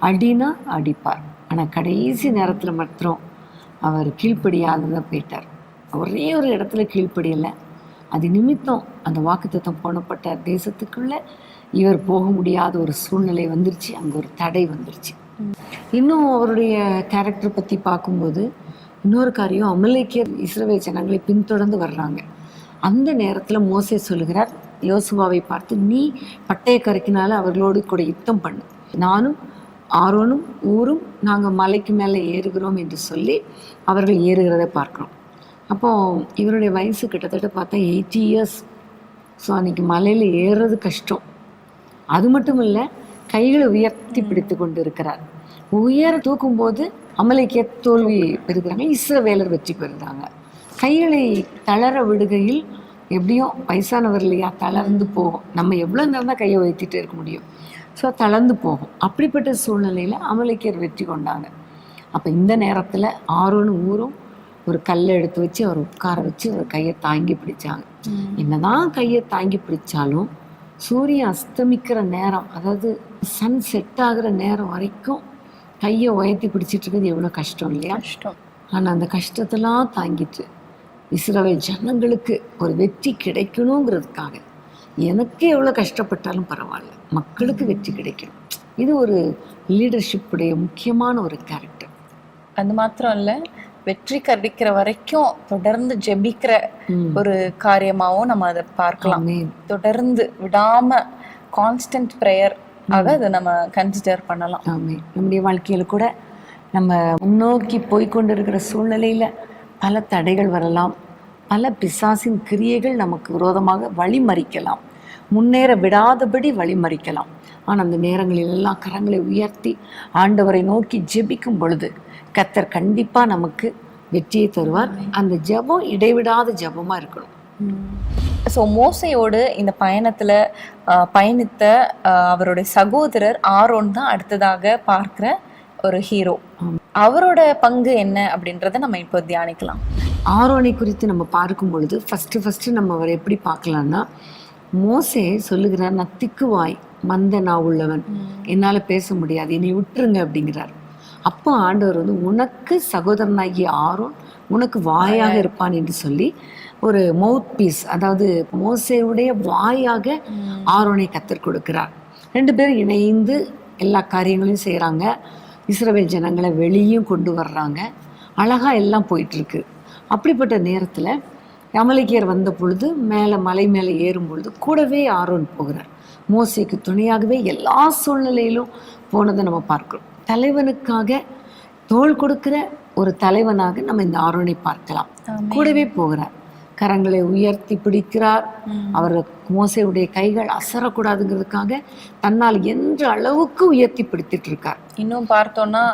[SPEAKER 2] அடினா அடிப்பார். ஆனால் கடைசி நேரத்தில் மாத்திரம் அவர் கீழ்ப்படியாததான் போயிட்டார். ஒரே ஒரு இடத்துல கீழ்ப்படியலை. அது நிமித்தம் அந்த வாக்குத்தத்தம் போனப்பட்ட தேசத்துக்குள்ள இவர் போக முடியாத ஒரு சூழ்நிலை வந்துருச்சு. அங்கே ஒரு தடை வந்துருச்சு. இன்னும் அவருடைய கேரக்டர் பற்றி பார்க்கும்போது இன்னொரு காரியம், அமலேக்கியர் இஸ்ரவேல் ஜனங்களை பின்தொடர்ந்து வர்றாங்க. அந்த நேரத்தில் மோசே சொல்லுகிறார் யோசுவாவை பார்த்து, நீ பட்டய கருக்கினால அவர்களோடு கூட யுத்தம் பண்ணு, நானும் ஆரோனும் ஊரும் நாங்கள் மலைக்கு மேலே ஏறுகிறோம் என்று சொல்லி அவர்கள் ஏறுகிறத பார்க்குறோம். அப்போது இவருடைய வயசு கிட்டத்தட்ட பார்த்தா 80 years. ஸோ அன்றைக்கி மலையில் ஏறுறது கஷ்டம். அது மட்டும் இல்லை, கைகளை உயர்த்தி பிடித்து கொண்டு இருக்கிறார். உயர தூக்கும்போது அமலேக்கிய தோல்வி பெறுகிறாங்க, இஸ்ரவேலர் வெற்றி பெறுகிறாங்க. கைகளை தளர விடுகையில் எப்படியும் வயசானவர் இல்லையா, தளர்ந்து போகும். நம்ம எவ்வளோ நேரம் தான் கையை உயர்த்திட்டு இருக்க முடியும்? ஸோ தளர்ந்து போகும். அப்படிப்பட்ட சூழ்நிலையில் அமலேக்கியர் வெற்றி கொண்டாங்க. அப்போ இந்த நேரத்தில் ஆரோனும் ஊரும் ஒரு கல்லை எடுத்து வச்சு அவர் உட்கார வச்சு அவர் கையை தாங்கி பிடிச்சாங்க. என்னதான் கையை தாங்கி பிடிச்சாலும் சூரியன் அஸ்தமிக்கிற நேரம், அதாவது சன் செட் ஆகிற நேரம் வரைக்கும் கையை உயர்த்தி பிடிச்சிட்டு இருக்கிறது எவ்வளோ கஷ்டம் இல்லையா? கஷ்டம். ஆனால் அந்த கஷ்டத்தெல்லாம் தாங்கிட்டு இஸ்ரவேல் ஜனங்களுக்கு ஒரு வெற்றி கிடைக்கணுங்கிறதுக்காக எனக்கு எவ்வளோ கஷ்டப்பட்டாலும் பரவாயில்ல, மக்களுக்கு வெற்றி கிடைக்கணும். இது ஒரு லீடர்ஷிப்புடைய முக்கியமான ஒரு கேரக்டர்.
[SPEAKER 1] அது மாத்திரம் இல்லை, வெற்றி கிடைக்கிற வரைக்கும் தொடர்ந்து ஜெபிக்கிற ஒரு காரியமாகவும் நம்ம அதை பார்க்கலாம். தொடர்ந்து விடாம கான்ஸ்டன்ட் ப்ரேயர் ஆக அதை நம்ம கன்சிடர் பண்ணலாம்.
[SPEAKER 2] ஆமாம். நம்முடைய வாழ்க்கையில் கூட நம்ம முன்னோக்கி போய்கொண்டிருக்கிற சூழ்நிலையில் பல தடைகள் வரலாம், பல பிசாசின் கிரியைகள் நமக்கு விரோதமாக வழிமறிக்கலாம், முன்னேற விடாதபடி வழிமறிக்கலாம். ஆனால் அந்த நேரங்களில் எல்லாம் கரங்களை உயர்த்தி ஆண்டவரை நோக்கி ஜெபிக்கும் பொழுது கர்த்தர் கண்டிப்பாக நமக்கு வெற்றியை தருவார். அந்த ஜெபம் இடைவிடாத ஜெபமாக இருக்கணும்.
[SPEAKER 1] ஸோ மோசையோடு இந்த பயணத்தில் பயணித்த அவருடைய சகோதரர் ஆரோன் தான் அடுத்ததாக பார்க்குற ஒரு ஹீரோ. அவரோட பங்கு என்ன அப்படின்றத நம்ம இப்போ தியானிக்கலாம்.
[SPEAKER 2] ஆரோனை குறித்து நம்ம பார்க்கும் பொழுது ஃபஸ்ட்டு நம்ம அவரை எப்படி பார்க்கலான்னா, மோசே சொல்லுகிறார், நான் திக்குவாய் மந்த நான் உள்ளவன், என்னால் பேச முடியாது, என்னை விட்டுருங்க அப்படிங்கிறார். அப்போ ஆண்டவர் வந்து உனக்கு சகோதரனாகிய ஆரோன் உனக்கு வாயாக இருப்பான் என்று சொல்லி ஒரு மவுத் பீஸ், அதாவது மோசேவுடைய வாயாக ஆரோனை கத்தர் கொடுக்கிறார். 2 பேரும் இணைந்து எல்லா காரியங்களையும் செய்கிறாங்க. இஸ்ரவேல் ஜனங்களை வெளியும் கொண்டு வர்றாங்க. அழகாக எல்லாம் போயிட்டுருக்கு. அப்படிப்பட்ட நேரத்தில் அமலேக்கியர் வந்த பொழுது மலை மேலே ஏறும் பொழுது கூடவே ஆரோன் போகிறார். மோசேக்கு துணையாகவே எல்லா சூழ்நிலையிலும் போனதை நம்ம பார்க்கிறோம். தலைவனுக்காக தோள் கொடுக்கிற ஒரு தலைவனாக நம்ம இந்த ஆரோனை பார்க்கலாம். கூடவே போகிறார், கரங்களை உயர்த்தி பிடிக்கிறார். அவர் மோசேவுடைய கைகள் அசரக்கூடாதுங்கிறதுக்காக தன்னால் என்ற அளவுக்கு உயர்த்தி பிடித்துட்டு இருக்கார்.
[SPEAKER 1] இன்னும் பார்த்தோம்னா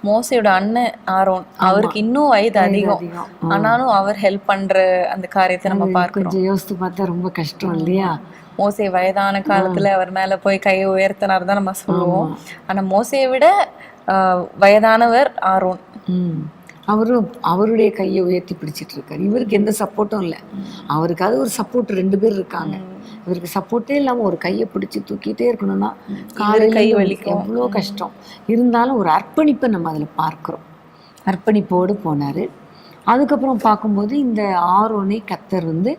[SPEAKER 1] மோசையோட அண்ணன் ஆரோன், அவருக்கு இன்னும் வயது அதிகம். ஆனாலும் அவர் ஹெல்ப் பண்ற அந்த காரியத்தை நம்ம பார்க்கிறோம்.
[SPEAKER 2] கொஞ்சம் யோசித்து பார்த்தா ரொம்ப கஷ்டம் இல்லையா?
[SPEAKER 1] மோசே வயதான காலத்துல அவர் மேல போய் கையை உயர்த்தினார் தான் நம்ம சொல்லுவோம். ஆனா மோசையை விட வயதானவர் ஆரோன்.
[SPEAKER 2] அவரும் அவருடைய கையை உயர்த்தி பிடிச்சிட்டு இருக்காரு. இவருக்கு எந்த சப்போர்ட்டும் இல்லை. அவருக்காவது ஒரு சப்போர்ட் 2 பேர் இருக்காங்க. இவருக்கு சப்போர்ட்டே இல்லாமல் ஒரு கையை பிடிச்சி தூக்கிட்டே இருக்கணும்னா
[SPEAKER 1] கை வலிக்கும்,
[SPEAKER 2] எவ்வளோ கஷ்டம். இருந்தாலும் ஒரு அர்ப்பணிப்பை நம்ம அதில் பார்க்குறோம். அர்ப்பணிப்போடு போனார். அதுக்கப்புறம் பார்க்கும்போது இந்த ஆரோனை கர்த்தர் வந்து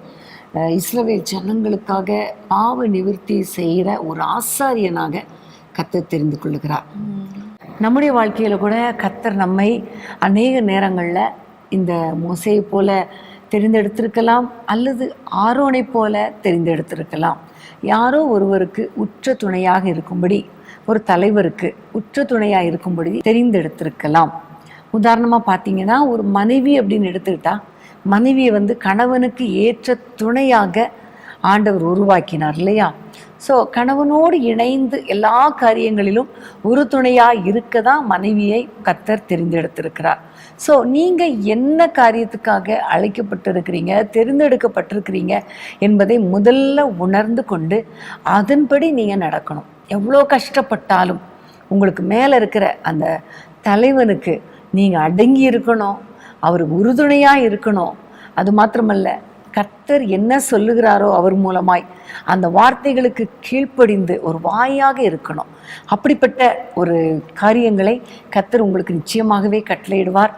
[SPEAKER 2] இஸ்ரவேல் ஜனங்களுக்காக பாவ நிவர்த்தி செய்கிற ஒரு ஆசாரியனாக கர்த்தர் தெரிந்து கொள்ளுகிறார். நம்முடைய வாழ்க்கையில் கூட கர்த்தர் நம்மை அநேக நேரங்களில் இந்த மோசேயை போல தெரிந்தெடுத்திருக்கலாம், அல்லது ஆரோனை போல தெரிந்தெடுத்திருக்கலாம். யாரோ ஒருவருக்கு உற்ற துணையாக இருக்கும்படி, ஒரு தலைவருக்கு உற்ற துணையாக இருக்கும்படி தெரிந்தெடுத்திருக்கலாம். உதாரணமாக பார்த்தீங்கன்னா, ஒரு மனைவி அப்படின்னு எடுத்துக்கிட்டா, மனைவியை வந்து கணவனுக்கு ஏற்ற துணையாக ஆண்டவர் உருவாக்கினார் இல்லையா? ஸோ கணவனோடு இணைந்து எல்லா காரியங்களிலும் ஒரு துணையாக இருக்க தான் மனைவியை கர்த்தர் தெரிந்தெடுத்திருக்கிறார். ஸோ நீங்கள் என்ன காரியத்துக்காக அழைக்கப்பட்டிருக்கிறீங்க, தெரிந்தெடுக்கப்பட்டிருக்கிறீங்க என்பதை முதல்ல உணர்ந்து கொண்டு அதன்படி நீங்கள் நடக்கணும். எவ்வளோ கஷ்டப்பட்டாலும் உங்களுக்கு மேலே இருக்கிற அந்த தலைவனுக்கு நீங்கள் அடங்கி இருக்கணும், அவருக்கு உறுதுணையாக இருக்கணும். அது மாத்திரமல்ல, கர்த்தர் என்ன சொல்லுகிறாரோ அவர் மூலமாய் அந்த வார்த்தைகளுக்கு கீழ்ப்படிந்து ஒரு வாயாக இருக்கணும். அப்படிப்பட்ட ஒரு காரியங்களை கர்த்தர் உங்களுக்கு நிச்சயமாகவே கட்டளையிடுவார்.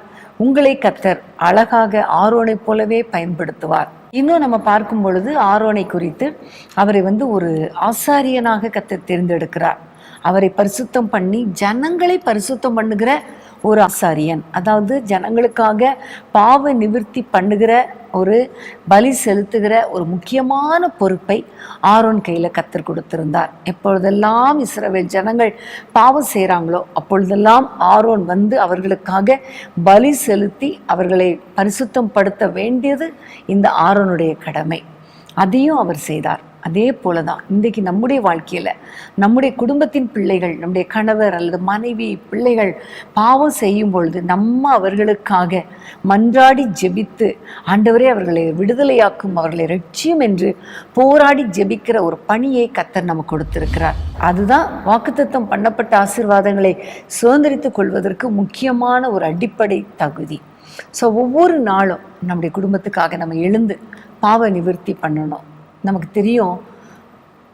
[SPEAKER 2] உங்களை கர்த்தர் அழகாக ஆரோனை போலவே பயன்படுத்துவார். இன்னும் நம்ம பார்க்கும் பொழுது ஆரோனை குறித்து அவரை வந்து ஒரு ஆசாரியனாக கர்த்தர் தேர்ந்தெடுக்கிறார். அவரை பரிசுத்தம் பண்ணி ஜனங்களை பரிசுத்தம் பண்ணுகிற ஒரு ஆசாரியன், அதாவது ஜனங்களுக்காக பாவ நிவர்த்தி பண்ணுகிற ஒரு பலி செலுத்துகிற ஒரு முக்கியமான பொறுப்பை ஆரோன் கையில் கர்த்தர் கொடுத்திருந்தார். எப்பொழுதெல்லாம் இஸ்ரவேல் ஜனங்கள் பாவம் செய்கிறாங்களோ அப்பொழுதெல்லாம் ஆரோன் வந்து அவர்களுக்காக பலி செலுத்தி அவர்களை பரிசுத்தம் படுத்த வேண்டியது இந்த ஆரோனுடைய கடமை. அதையும் அவர் செய்தார். அதே போல தான் இன்றைக்கு நம்முடைய வாழ்க்கையில் நம்முடைய குடும்பத்தின் பிள்ளைகள், நம்முடைய கணவர் அல்லது மனைவி, பிள்ளைகள் பாவம் செய்யும் பொழுது நம்ம அவர்களுக்காக மன்றாடி ஜெபித்து ஆண்டவரே அவர்களை விடுதலையாக்கும், அவர்களை ரட்சியும் என்று போராடி ஜெபிக்கிற ஒரு பணியை கர்த்தர் நமக்கு கொடுத்திருக்கிறார். அதுதான் வாக்குத்தத்தம் பண்ணப்பட்ட ஆசீர்வாதங்களை சுதந்திரித்துக் கொள்வதற்கு முக்கியமான ஒரு அடிப்படை தகுதி. ஸோ ஒவ்வொரு நாளும் நம்முடைய குடும்பத்துக்காக நம்ம எழுந்து பாவ நிவர்த்தி பண்ணணும். நமக்கு தெரியும்,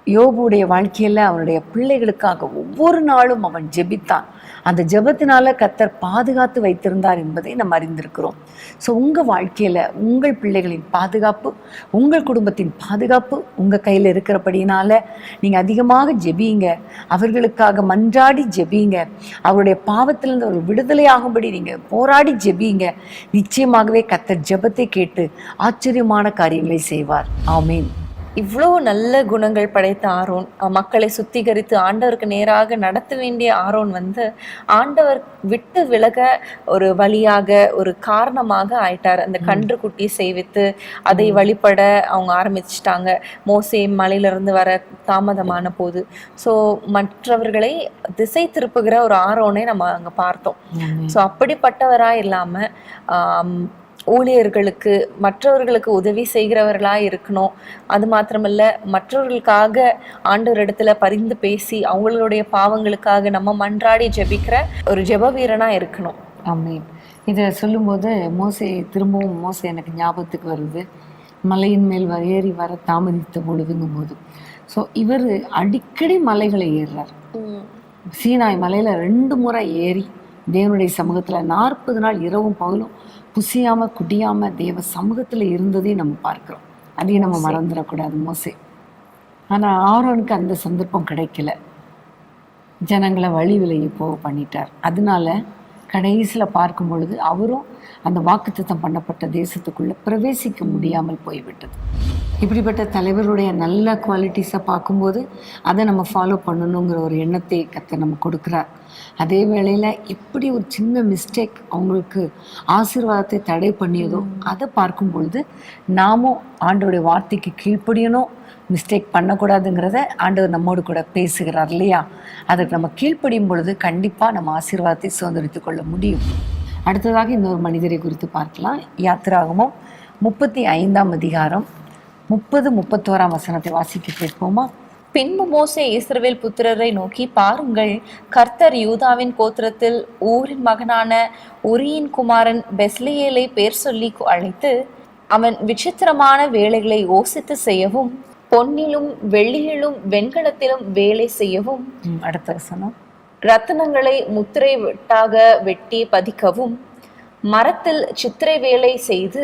[SPEAKER 2] யோபுடைய வாழ்க்கையில் அவனுடைய பிள்ளைகளுக்காக ஒவ்வொரு நாளும் அவன் ஜெபித்தான். அந்த ஜெபத்தினால கர்த்தர் பாதுகாத்து வைத்திருந்தார் என்பதை நம்ம அறிந்திருக்கிறோம். ஸோ உங்கள் வாழ்க்கையில் உங்கள் பிள்ளைகளின் பாதுகாப்பு, உங்கள் குடும்பத்தின் பாதுகாப்பு உங்கள் கையில் இருக்கிறபடினால நீங்கள் அதிகமாக ஜெபிங்க, அவர்களுக்காக மன்றாடி ஜெபிங்க, அவருடைய பாவத்திலிருந்து ஒரு விடுதலையாகும்படி நீங்கள் போராடி ஜெபிங்க. நிச்சயமாகவே கர்த்தர் ஜெபத்தை கேட்டு ஆச்சரியமான காரியங்களை செய்வார். ஆமீன்.
[SPEAKER 1] இவ்வளவு நல்ல குணங்கள் படைத்த ஆரோன், மக்களை சுத்திகரித்து ஆண்டவருக்கு நேராக நடத்த வேண்டிய ஆரோன் வந்து ஆண்டவர் விட்டு விலக ஒரு வழியாக, ஒரு காரணமாக ஆயிட்டார். அந்த கன்று குட்டி செய்வித்து அதை வழிபட அவங்க ஆரம்பிச்சிட்டாங்க, மோசே மலையிலிருந்து வர தாமதமான போது. ஸோ மற்றவர்களை திசை திருப்புகிற ஒரு ஆரோனை நம்ம அங்கே பார்த்தோம். ஸோ அப்படிப்பட்டவராக இல்லாமல் ஊழியர்களுக்கு, மற்றவர்களுக்கு உதவி செய்கிறவர்களாக இருக்கணும். அது மாத்திரமல்ல, மற்றவர்களுக்காக ஆண்டவர் இடத்துல பரிந்து பேசி அவங்களுடைய பாவங்களுக்காக நம்ம மன்றாடி ஜெபிக்கிற ஒரு ஜெப வீரனாக இருக்கணும்.
[SPEAKER 2] ஆமீன். இதை சொல்லும்போது திரும்பவும் மோசே எனக்கு ஞாபகத்துக்கு வருது. மலையின் மேல் ஏறி வர தாமதித்த பொழுதுங்கும் போது, ஸோ இவர் அடிக்கடி மலைகளை ஏறுறார். சீனாய் மலையில் 2 முறை ஏறி தேவனுடைய சமூகத்தில் 40 நாள் இரவும் பகலும் புசியாமல் குடியாமல் தேவ சமூகத்தில் இருந்ததே நம்ம பார்க்குறோம். அதையும் நம்ம மறந்துடக்கூடாது மோசே. ஆனால் ஆரோனுக்கு அந்த சந்தர்ப்பம் கிடைக்கல, ஜனங்களை வழி விலகி போக பண்ணிட்டார். அதனால கடைசியில் பார்க்கும் பொழுது அவரும் அந்த வாக்குத்தத்தம் பண்ணப்பட்ட தேசத்துக்குள்ளே பிரவேசிக்க முடியாமல் போய்விட்டது. இப்படிப்பட்ட தலைவருடைய நல்ல குவாலிட்டிஸை பார்க்கும்போது அதை நம்ம ஃபாலோ பண்ணணுங்கிற ஒரு எண்ணத்தை கர்த்தர் நம்ம கொடுக்குறார். அதே வேளையில் எப்படி ஒரு சின்ன மிஸ்டேக் அவங்களுக்கு ஆசீர்வாதத்தை தடை பண்ணியதோ அதை பார்க்கும் பொழுது நாமும் ஆண்டவருடைய வார்த்தைக்கு கீழ்ப்படியணும், மிஸ்டேக் பண்ணக்கூடாதுங்கிறத ஆண்டவர் நம்மோடு கூட பேசுகிறார் இல்லையா? அதுக்கு நம்ம கீழ்ப்படியும் பொழுது கண்டிப்பாக நம்ம ஆசீர்வாதத்தை சுதந்திரித்து கொள்ள முடியும். அடுத்ததாக இன்னொரு மனிதரை குறித்து பார்க்கலாம். யாத்திராகமம் 35ஆம் அதிகாரம் 30-31 வசனத்தை வாசிக்க கேட்போமா?
[SPEAKER 1] பின்பு மோசே இஸ்ரவேல் புத்திரரை நோக்கி, பாருங்கள், கர்த்தர் யூதாவின் கோத்திரத்தில் ஊரின் மகனான உரியின் குமாரன் பெஸ்லியேலை பேர் சொல்லி அழைத்து, அவன் விசித்திரமான வேலைகளை யோசித்து செய்யவும், பொன்னிலும் வெள்ளியிலும் வெண்கலத்திலும் வேலை செய்யவும்,
[SPEAKER 2] அடுத்த வசனம்,
[SPEAKER 1] ரத்தினங்களை முத்திரை வெட்டாக வெட்டி பதிக்கவும், மரத்தில் சித்திரை வேலை செய்து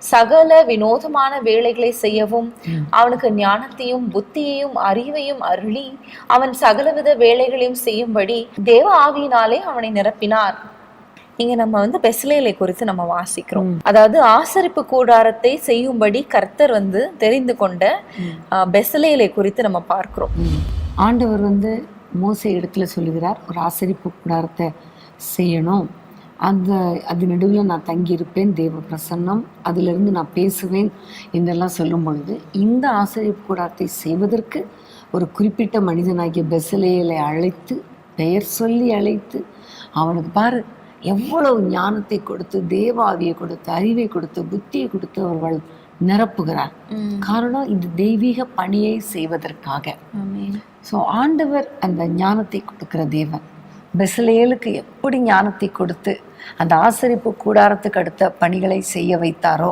[SPEAKER 1] சகல வினோதமான வேலைகளை செய்யவும் அவனுக்கு ஞானத்தையும் புத்தியையும் அறிவையும் அருளி அவன் சகலவித வேலைகளையும் செய்யும்படி தேவ ஆவியினாலே அவனை நிரப்பினார். இங்க நம்ம பெஸ்லேலை குறித்து நம்ம வாசிக்கிறோம். அதாவது ஆசரிப்பு கூடாரத்தை செய்யும்படி கர்த்தர் தெரிந்து கொண்ட பெஸ்லேலை குறித்து நம்ம பார்க்கிறோம்.
[SPEAKER 2] ஆண்டவர் மோசே இடத்துல சொல்லுகிறார், ஒரு ஆசரிப்பு கூடாரத்தை செய்யணும், அது நடுவில் நான் தங்கியிருப்பேன், தேவ பிரசன்னம், அதிலிருந்து நான் பேசுவேன் என்றெல்லாம் சொல்லும் பொழுது இந்த ஆசரிப்பு கூடாரத்தை செய்வதற்கு ஒரு குறிப்பிட்ட மனிதனாகிய பெஸ்லேலை அழைத்து, பெயர் சொல்லி அழைத்து, அவனுக்கு பாரு எவ்வளவு ஞானத்தை கொடுத்து, தேவாவியை கொடுத்து, அறிவை கொடுத்து, புத்தியை கொடுத்து அவர்கள் நிரப்புகிறார். காரணம் இந்த தெய்வீக பணியை செய்வதற்காக. ஸோ ஆண்டவர் அந்த ஞானத்தை கொடுக்கிற தேவன். பெஸ்லேலுக்கு எப்படி ஞானத்தை கொடுத்து அந்த ஆசரிப்பு கூடாரத்துக்கு அடுத்த பணிகளை செய்ய வைத்தாரோ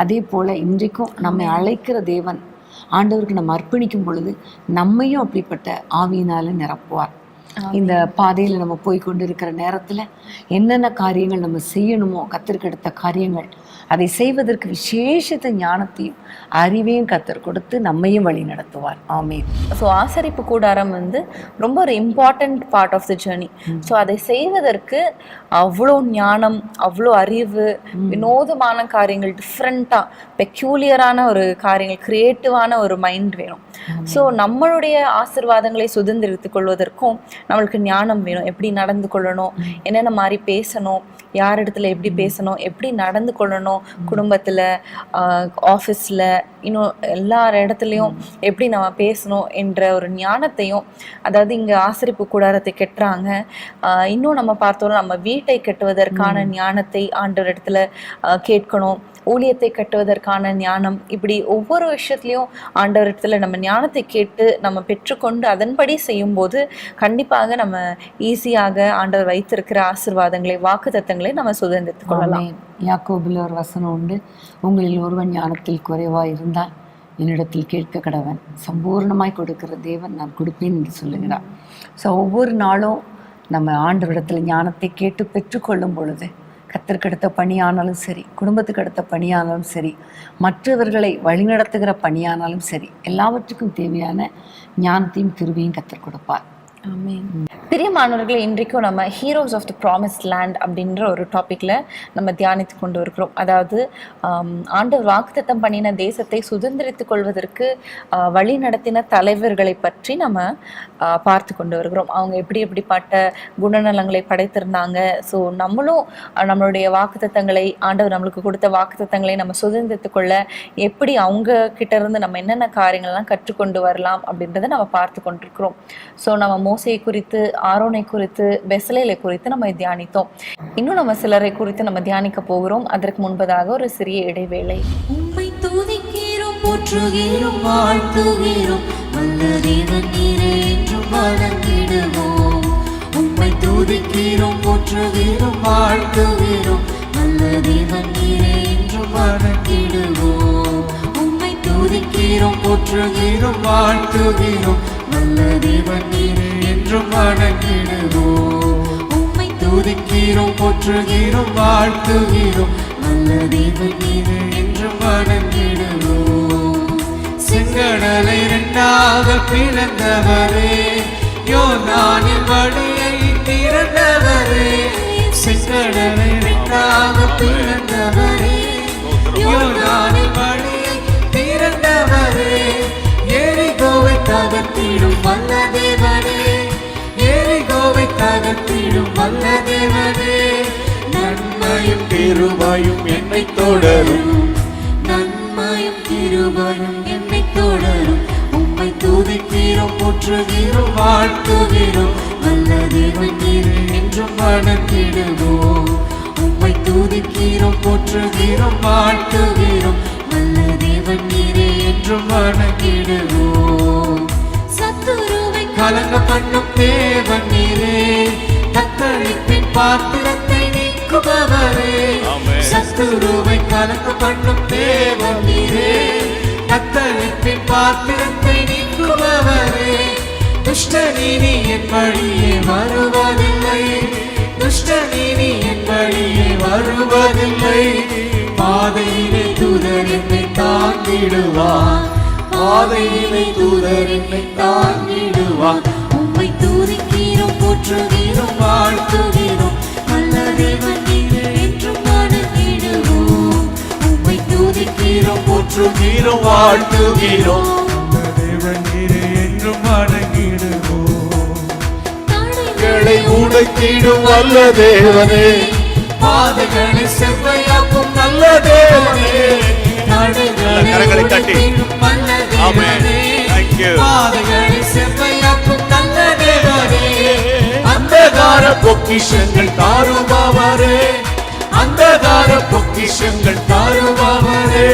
[SPEAKER 2] அதே போல் இன்றைக்கும் நம்மை அழைக்கிற தேவன், ஆண்டவருக்கு நம்ம அர்ப்பணிக்கும் பொழுது நம்மையும் அப்படிப்பட்ட ஆவியினால நிரப்புவார். இந்த பாதையில் நம்ம போய் கொண்டு இருக்கிற நேரத்தில் என்னென்ன காரியங்கள் நம்ம செய்யணுமோ, கர்த்தருக்கு எடுத்த காரியங்கள், அதை செய்வதற்கு விசேஷத்த ஞானத்தையும் அறிவையும் கர்த்தர் கொடுத்து நம்மையும் வழி நடத்துவார். ஆமென்.
[SPEAKER 1] ஸோ ஆசரிப்பு கூடாரம் ரொம்ப ஒரு important part of the journey. So அதை செய்வதற்கு அவ்வளோ ஞானம், அவ்வளோ அறிவு, வினோதமான காரியங்கள், டிஃப்ரெண்ட்டாக பெக்யூலியரான ஒரு காரியங்கள், கிரியேட்டிவான ஒரு மைண்ட் வேணும். ஸோ நம்மளுடைய ஆசீர்வாதங்களை சுதந்திரித்துக் கொள்வதற்கும் நம்மளுக்கு ஞானம் வேணும். எப்படி நடந்து கொள்ளணும், என்னென்ன மாதிரி பேசணும், யார் இடத்துல எப்படி பேசணும், எப்படி நடந்து கொள்ளணும், குடும்பத்தில், ஆஃபீஸில், இன்னும் எல்லா இடத்துலையும் எப்படி நம்ம பேசணும் என்ற ஒரு ஞானத்தையும், அதாவது இங்கே ஆசரிப்பு கூடாரத்தை கட்டுறாங்க, இன்னும் நம்ம பார்த்தோம்னா நம்ம வீட்டை கட்டுவதற்கான ஞானத்தை ஆண்டவர் இடத்துல கேட்கணும், ஊழியத்தை கட்டுவதற்கான ஞானம், இப்படி ஒவ்வொரு விஷயத்துலையும் ஆண்டவர் இடத்துல நம்ம ஞானத்தை கேட்டு நம்ம பெற்றுக்கொண்டு அதன்படி செய்யும்போது கண்டிப்பாக நம்ம ஈஸியாக ஆண்டவர் வைத்திருக்கிற ஆசீர்வாதங்களை, வாக்கு தத்தங்களை நம்ம சுதந்திரத்துக் கொள்ளலாம்.
[SPEAKER 2] யாக்கோபில் ஒரு வசனம் உண்டு, உங்களில் ஒருவன் ஞானத்தில் குறைவாக இருந்தால் என்னிடத்தில் கேட்க கடவன், சம்பூர்ணமாய் கொடுக்கிற தேவன் நான் கொடுப்பேன் என்று சொல்லுகிறார். ஸோ ஒவ்வொரு நாளும் நம்ம ஆண்டவரிடத்தில் ஞானத்தை கேட்டு பெற்றுக்கொள்ளும் பொழுது கர்த்தருக்கு அடுத்த பணியானாலும் சரி, குடும்பத்துக்கு அடுத்த பணியானாலும் சரி, மற்றவர்களை வழிநடத்துகிற பணியானாலும் சரி, எல்லாவற்றுக்கும் தேவையான ஞானத்தையும் கிருபையும் கர்த்தர் கொடுப்பார்.
[SPEAKER 1] ஆமென். பிரியமானவர்களே, இன்றைக்கும் நம்ம heroes of the promised land அப்படின்ற ஒரு டாப்பிக்கில் நம்ம தியானித்து கொண்டு இருக்கிறோம். அதாவது ஆண்டவர் வாக்குத்தத்தம் பண்ணின தேசத்தை சுதந்திரித்துக் கொள்வதற்கு வழி நடத்தின தலைவர்களை பற்றி நம்ம பார்த்து கொண்டு வருகிறோம். அவங்க எப்படிப்பட்ட குணநலங்களை படைத்திருந்தாங்க. ஸோ நம்மளும் நம்மளுடைய வாக்குத்தத்தங்களை, ஆண்டவர் நம்மளுக்கு கொடுத்த வாக்குத்தத்தங்களை நம்ம சுதந்திரித்துக் கொள்ள எப்படி அவங்க கிட்ட இருந்து நம்ம என்னென்ன காரியங்கள்லாம் கற்றுக்கொண்டு வரலாம் அப்படின்றத நம்ம பார்த்து கொண்டிருக்கிறோம். ஸோ நம்ம மோசேயை குறித்து, ஆரோனை குறித்து, பெஸ்லேலை குறித்து நம்ம தியானித்தோம். இன்னும் நம்ம சிலரை குறித்து நம்ம தியானிக்க போகிறோம். அதற்கு முன்பதாக ஒரு சிறிய இடைவேளை.
[SPEAKER 3] உம்மை துதிக்கிறோம், போற்றுகிறோம், வாழ்த்துகிறோம், வல்ல தேவன் நீரே என்றும் வணங்கிடுவோம். உம்மை துதிக்கிறோம், போற்றுகிறோம், வாழ்த்துகிறோம், வல்ல தேவன் நீரே என்றும் வணங்கிடுவோம். உம்மை துதிக்கிறோம், போற்றுகிறோம், வாழ்த்துகிறோம், வல்ல தேவன் நீரே என்றும் வணங்கிடுவோம். உம்மை துதிக்கிறோம், போற்றுகிறோம், வாழ்த்துகிறோம், வல்ல தேவன் நீரே என்றும் வணங்கிடுவோம். செங்கடலை இரண்டாக பிளந்தவரே, யோர்தானின் வழியை திறந்தவரே. செங்கடலை இரண்டாக பிளந்தவரே, யோர்தானின் வழியை திறந்தவரே. எரிகோவை தகர்த்திடும் வல்ல தேவனே, எரிகோவை தகர்த்திடும் வல்ல தேவனே, நன்மையும் கிருபையும் என்னை தொடரும், நன்மையும் கிருபையும் என்னை தொடரும். உம்மை துதிக்கிறோம், போற்றுகிறோம், வாழ்த்துகிறோம், வல்ல தேவன் நீரே என்றும் வணங்கிடுவோம். உம்மை துதிக்கிறோம், போற்றுகிறோம், வாழ்த்துகிறோம், வல்ல தேவன் நீரே என்றும் வணங்கிடுவோம். சத்துருவை கலங்க பண்ணும் தேவன் நீரே, தத்தளிப்பின் பாத்திரத்தை நீக்குபவரே. சத்துருவை கலங்க பண்ணும் தேவன் நீரே, தத்தளிப்பின் பாத்திரத்தை நீக்குபவரே. துஷ்ட நீதி என் வழியே வருவதில்லை, துஷ்ட நீதி என் வழியே வருவதில்லை. பாதையிலே தூதர் என்னை தாங்கிடுவார், பாதையிலே தூதர் என்னை தாங்கிடுவார். உம்மை துதிக்கிறோம், போற்றுகிறோம், வாழ்த்துகிறோம், வல்ல தேவன் நீரே என்றும் வணங்கிடுவோம். உம்மை துதிக்கிறோம், போற்றுகிறோம், வாழ்த்துகிறோம், வல்ல தேவன் நீரே என்றும் வணங்கிடுவோம். தடைகளை உடைத்திடும் வல்ல தேவனே, பாதைகளை செவ்வையாக்கும் நல்ல தேவனே,
[SPEAKER 4] கரங்களை தட்டி
[SPEAKER 3] பாதைகளை செவ்வையாக்கும் நல்ல தேவனே. அந்தகார பொக்கிஷங்கள் தாருபவரே, அந்தகார பொக்கிஷங்கள் தாருபவரே.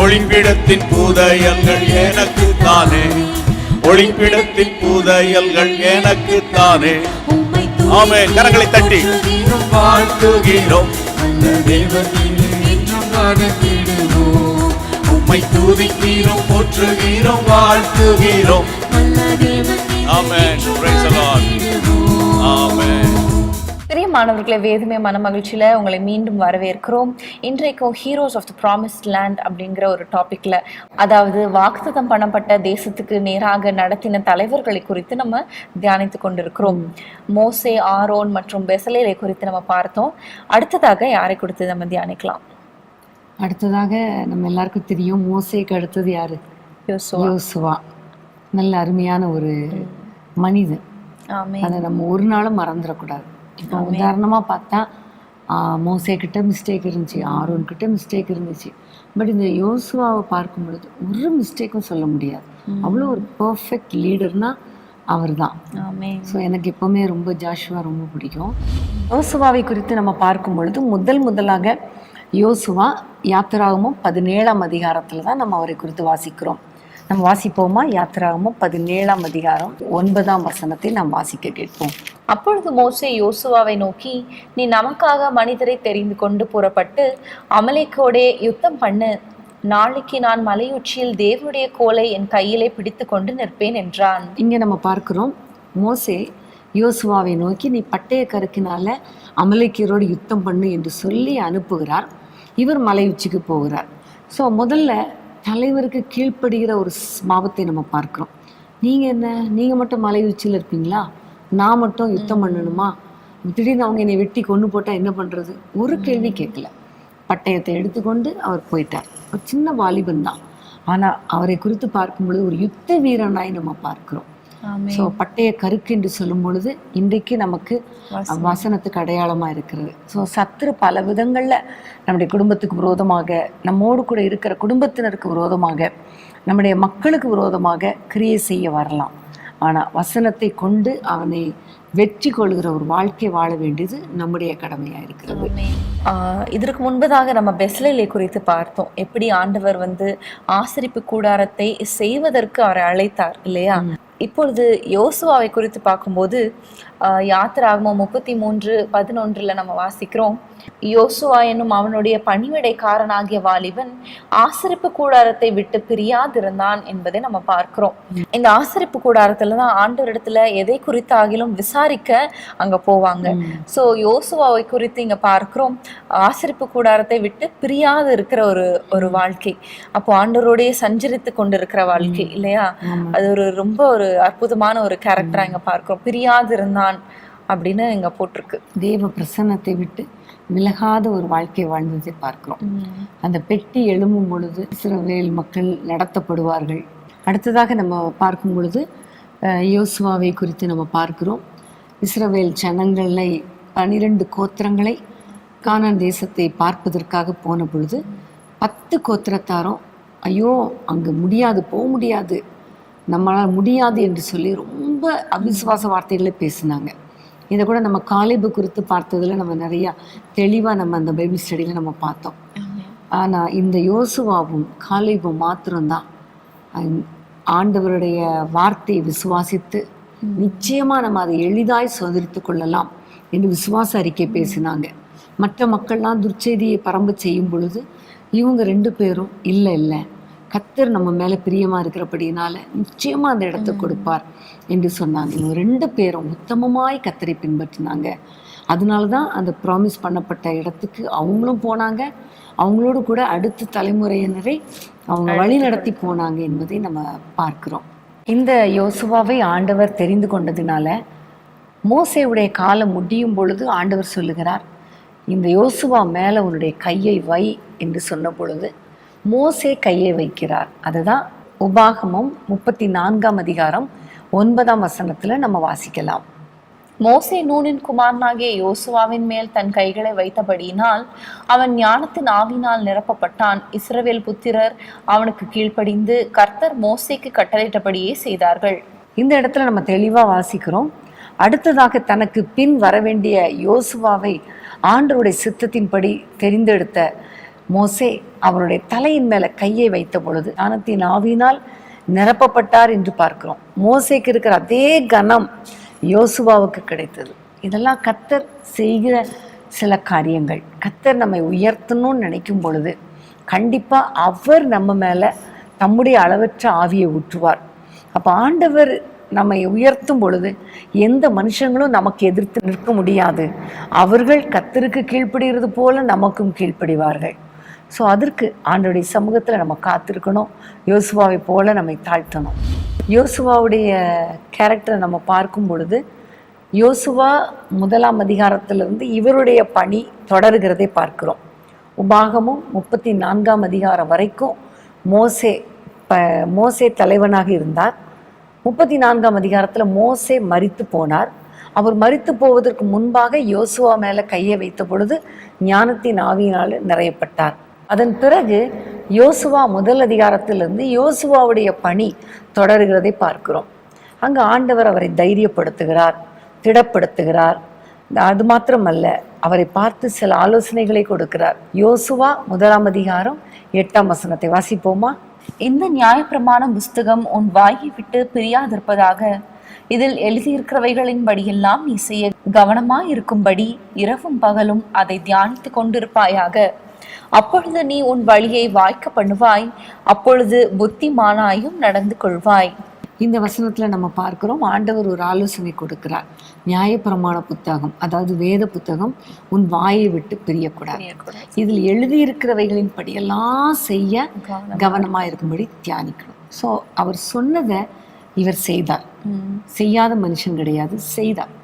[SPEAKER 4] ஒளிப்பிடத்தின் புதையல்கள் எனக்கு தானே, ஒளிப்பிடத்தின் புதையல்கள் எனக்கு தானே. ஆமென். கரங்களை தட்டி
[SPEAKER 3] வாழ்த்துகிறோம், வல்ல தேவன் நீரே என்றும் வணங்கிடுவோம். உம்மை துதிக்கிறோம், போற்றுகிறோம், வாழ்த்துகிறோம், வல்ல தேவன் நீரே
[SPEAKER 4] ஆமென்.
[SPEAKER 3] என்றும்
[SPEAKER 4] Praise the Lord.
[SPEAKER 3] வணங்கிடுவோம்.
[SPEAKER 4] ஆமென்.
[SPEAKER 1] பிரியமானவர்களே, வேதமே மனமகிழ்ச்சியில் உங்களை மீண்டும் வரவேற்கிறோம். இன்றைக்கும் heroes of the promised land அப்படிங்கிற ஒரு டாப்பிக்கில், அதாவது வாக்குத்தத்தம் பண்ணப்பட்ட தேசத்துக்கு நேராக நடத்தின தலைவர்களை குறித்து நம்ம தியானித்து கொண்டிருக்கிறோம். மோசே, ஆரோன் மற்றும் பெசலேலை குறித்து நம்ம பார்த்தோம். அடுத்ததாக யாரை குறித்து நம்ம தியானிக்கலாம்?
[SPEAKER 2] அடுத்ததாக நம்ம எல்லாருக்கும் தெரியும், மோசேக்கு அடுத்தது யாரு?
[SPEAKER 1] யோசுவா.
[SPEAKER 2] யோசுவா நல்ல அருமையான ஒரு மனிதன்.
[SPEAKER 1] ஆமென்.
[SPEAKER 2] அதை நம்ம ஒரு நாளும் மறந்துடக்கூடாது. இப்போ உதாரணமாக பார்த்தா மோசே கிட்ட மிஸ்டேக் இருந்துச்சு, ஆரோன் கிட்ட மிஸ்டேக் இருந்துச்சு. பட் இந்த யோசுவாவை பார்க்கும் பொழுது ஒரு மிஸ்டேக்கும் சொல்ல முடியாது. அவ்வளோ ஒரு பர்ஃபெக்ட் லீடர்னா அவர் தான்.
[SPEAKER 1] ஆமென்.
[SPEAKER 2] ஸோ எனக்கு எப்போவுமே ரொம்ப ஜாஷுவா ரொம்ப பிடிக்கும். யோசுவாவை குறித்து நம்ம பார்க்கும் பொழுது முதலாக யோசுவா யாத்திராகமும் 17ஆம் அதிகாரத்தில் தான் நம்ம அவரை குறித்து வாசிக்கிறோம். நம்ம வாசிப்போமா? யாத்திராகமும் 17ஆம் அதிகாரம் 9ஆம் வசனத்தை நாம் வாசிக்க கேட்போம்.
[SPEAKER 1] அப்பொழுது மோசே யோசுவாவை நோக்கி, நீ நமக்காக மனிதரை தெரிந்து கொண்டு புறப்பட்டு அமலேக்கோடே யுத்தம் பண்ணு. நாளைக்கு நான் மலையுச்சியில் தேவனுடைய கோலை என் கையிலே பிடித்து கொண்டு நிற்பேன் என்றான்.
[SPEAKER 2] இங்கே நம்ம பார்க்கிறோம், மோசே யோசுவாவை நோக்கி நீ பட்டய கருக்கினால அமலேக்கியரோடு யுத்தம் பண்ணு என்று சொல்லி அனுப்புகிறார். இவர் மலை உச்சிக்கு போகிறார். ஸோ முதல்ல தலைவருக்கு கீழ்ப்படுகிற ஒரு ஸ்வபாவத்தை நம்ம பார்க்குறோம். நீங்கள் என்ன, நீங்கள் மட்டும் மலை உச்சியில் இருப்பீங்களா? நான் மட்டும் யுத்தம் பண்ணணுமா? திடீர்னு அவங்க என்னை வெட்டி கொண்டு போட்டால் என்ன பண்ணுறது? ஒரு கேள்வி கேட்கல. பட்டயத்தை எடுத்துக்கொண்டு அவர் போயிட்டார். ஒரு சின்ன வாலிபன் தான், ஆனால் அவரை குறித்து பார்க்கும் பொழுது ஒரு யுத்த வீரனாய் நம்ம பார்க்கிறோம். ஸோ பட்டய கருக்கு என்று சொல்லும் பொழுது இன்றைக்கு நமக்கு வசனத்துக்கு அடையாளமாக இருக்கிறது. ஸோ சத்துரு பல விதங்களில் நம்முடைய குடும்பத்துக்கு விரோதமாக, நம்மோடு கூட இருக்கிற குடும்பத்தினருக்கு விரோதமாக, நம்முடைய மக்களுக்கு விரோதமாக கிரியை செய்ய வரலாம். ஆனால் வசனத்தை கொண்டு அவனை வெற்றி கொள்கிற ஒரு வாழ்க்கை வாழ வேண்டியது நம்முடைய கடமையாக இருக்கிறது.
[SPEAKER 1] இதற்கு முன்பதாக நம்ம பெஸ்லேலை குறித்து பார்த்தோம். எப்படி ஆண்டவர் ஆசரிப்பு கூடாரத்தை செய்வதற்கு அவரை அழைத்தார் இல்லையா? இப்பொழுது யோசுவாவை குறித்து பார்க்கும்போது யாத்திராகமம் 33:11 நம்ம வாசிக்கிறோம், யோசுவா என்னும் அவனுடைய பணிவிடைக்காரனாகிய வாலிபன் ஆசரிப்பு கூடாரத்தை விட்டு பிரியாதிருந்தான் என்பதை நம்ம பார்க்கிறோம். இந்த ஆசரிப்பு கூடாரத்துல தான் ஆண்டவரிடத்துல எதை குறித்தாகிலும் விசாரிக்க அங்க போவாங்க. சோ யோசுவாவை குறித்து இங்க பார்க்கிறோம், ஆசரிப்பு கூடாரத்தை விட்டு பிரியாது இருக்கிற ஒரு வாழ்க்கை. அப்போ ஆண்டவரோடைய சஞ்சரித்து கொண்டிருக்கிற வாழ்க்கை இல்லையா? அது ரொம்ப ஒரு அற்புதமான ஒரு கேரக்டரா இங்க பார்க்கிறோம். பிரியாது இருந்தான் அப்படின்னு இங்க போட்டிருக்கு.
[SPEAKER 2] தேவ பிரசன்னத்தை விட்டு விலகாத ஒரு வாழ்க்கை வாழ்ந்ததை பார்க்கிறோம். அந்த பெட்டி எழும்பும் பொழுது இஸ்ரவேல் மக்கள் நடத்தப்படுவார்கள். அடுத்ததாக நம்ம பார்க்கும் பொழுது யோசுவாவை குறித்து நம்ம பார்க்கிறோம். இஸ்ரவேல் ஜனங்களை 12 கோத்திரங்களை கானான் தேசத்தை பார்ப்பதற்காக போன பொழுது 10 கோத்திரத்தாரும் ஐயோ அங்கே முடியாது, போக முடியாது, நம்மளால் முடியாது என்று சொல்லி ரொம்ப அவிசுவாச வார்த்தைகளை பேசினாங்க. இதை கூட நம்ம காலேபு குறித்து பார்த்ததில் நம்ம நிறையா தெளிவாக நம்ம அந்த பைபிள் ஸ்டடியில் நம்ம பார்த்தோம். ஆனால் இந்த யோசுவாவும் காலேபும் மாத்திரம்தான் ஆண்டவருடைய வார்த்தையை விசுவாசித்து நிச்சயமாக நம்ம அதை எளிதாய் சுதந்திரித்து கொள்ளலாம் என்று விசுவாச அறிக்கை பேசினாங்க. மற்ற மக்கள்லாம் துர்ச்செய்தியை பரம்ப செய்யும் பொழுது இவங்க 2 பேரும் இல்லை கர்த்தர் நம்ம மேலே பிரியமாக இருக்கிறபடினால நிச்சயமாக அந்த இடத்த கொடுப்பார் என்று சொன்னாங்க. இவங்க 2 பேரும் உத்தமமாய் கர்த்தரை பின்பற்றினாங்க. அதனால தான் அந்த ப்ராமிஸ் பண்ணப்பட்ட இடத்துக்கு அவங்களும் போனாங்க, அவங்களோடு கூட அடுத்த தலைமுறையினரை அவங்க வழி நடத்தி போனாங்க என்பதை நம்ம பார்க்கிறோம். இந்த யோசுவாவை ஆண்டவர் தெரிந்து கொண்டதினால மோசேவுடைய காலம் முடியும் பொழுது ஆண்டவர் சொல்லுகிறார், இந்த யோசுவா மேலே உன்னுடைய கையை வை என்று சொன்ன பொழுது மோசே கையை வைக்கிறார். அதுதான் உபாகமம் 34ஆம் அதிகாரம் 9ஆம் வசனத்தில் நம்ம வாசிக்கலாம்.
[SPEAKER 1] மோசே நூனின் குமாரனாகிய யோசுவாவின் மேல் தன் கைகளை வைத்தபடியினால் அவன் ஞானத்தின் ஆவினால் நிரப்பப்பட்டான். இஸ்ரவேல் புத்திரர் அவனுக்கு கீழ்ப்படிந்து கர்த்தர் மோசேக்கு கட்டளையிட்டபடியே செய்தார்கள்.
[SPEAKER 2] இந்த இடத்துல நம்ம தெளிவாக வாசிக்கிறோம். அடுத்ததாக தனக்கு பின் வரவேண்டிய யோசுவாவை ஆண்டவருடைய சித்தத்தின்படி தெரிந்தெடுத்த மோசே அவருடைய தலையின் மேலே கையை வைத்த பொழுது ஞானத்தின் ஆவியினால் நிரப்பப்பட்டார் என்று பார்க்கிறோம். மோசேக்கு இருக்கிற அதே கனம் யோசுவாவுக்கு கிடைத்தது. இதெல்லாம் கர்த்தர் செய்கிற சில காரியங்கள். கர்த்தர் நம்மை உயர்த்தணும்னு நினைக்கும் பொழுது கண்டிப்பாக அவர் நம்ம மேலே தம்முடைய அளவற்ற ஆவியை ஊற்றுவார். அப்போ ஆண்டவர் நம்மை உயர்த்தும் பொழுது எந்த மனுஷங்களும் நமக்கு எதிர்த்து நிற்க முடியாது. அவர்கள் கர்த்தருக்கு கீழ்ப்படுகிறது போல நமக்கும் கீழ்ப்படிவார்கள். ஸோ அதற்கு ஆண்டவருடைய சமூகத்தில் நம்ம காத்திருக்கணும். யோசுவாவை போல நம்மை தாழ்த்தணும். யோசுவாவுடைய கேரக்டரை நம்ம பார்க்கும் பொழுது யோசுவா 1ஆம் அதிகாரத்திலிருந்து இவருடைய பணி தொடர்கிறதை பார்க்கிறோம். உபாகமும் 34ஆம் அதிகாரம் வரைக்கும் மோசே தலைவனாக இருந்தார். 34ஆம் அதிகாரத்தில் மோசே மரித்து போனார். அவர் மரித்து போவதற்கு முன்பாக யோசுவா மேலே கையை வைத்த பொழுது ஞானத்தின் ஆவியினால் நிறையப்பட்டார். அதன் பிறகு யோசுவா 1 அதிகாரத்திலிருந்து யோசுவாவுடைய பணி தொடர்கிறதை பார்க்கிறோம். அங்கு ஆண்டவர் அவரை தைரியப்படுத்துகிறார், திடப்படுத்துகிறார். அது மாத்திரமல்ல, அவரை பார்த்து சில ஆலோசனைகளை கொடுக்கிறார். யோசுவா 1ஆம் அதிகாரம் 8ஆம் வசனத்தை வாசிப்போமா?
[SPEAKER 1] இந்த நியாயப்பிரமாண புஸ்தகம் உன் வாயை விட்டு பிரியாதிருப்பதாக, இதில் எழுதியிருக்கிறவைகளின் படியெல்லாம் நீ செய்ய கவனமாய் இருக்கும்படி இரவும் பகலும் அதை தியானித்து கொண்டிருப்பாயாக. அப்பொழுது நீ உன் வழியை வாய்க்க பண்ணுவாய், அப்பொழுது புத்திமானாயும் நடந்து கொள்வாய்.
[SPEAKER 2] இந்த வசனத்தில் நம்ம பார்க்கிறோம், ஆண்டவர் ஒரு ஆலோசனை கொடுக்கிறார். நியாயப்பிரமாண புத்தகம், அதாவது வேத புத்தகம் உன் வாயை விட்டு பிரியக்கூடாது. இதில் எழுதியிருக்கிறவைகளின் படியெல்லாம் செய்ய கவனமாக இருக்கும்படி தியானிக்கணும். ஸோ அவர் சொன்னதை இவர் செய்தார். செய்யாத மனுஷன் கிடையாது, செய்தார்.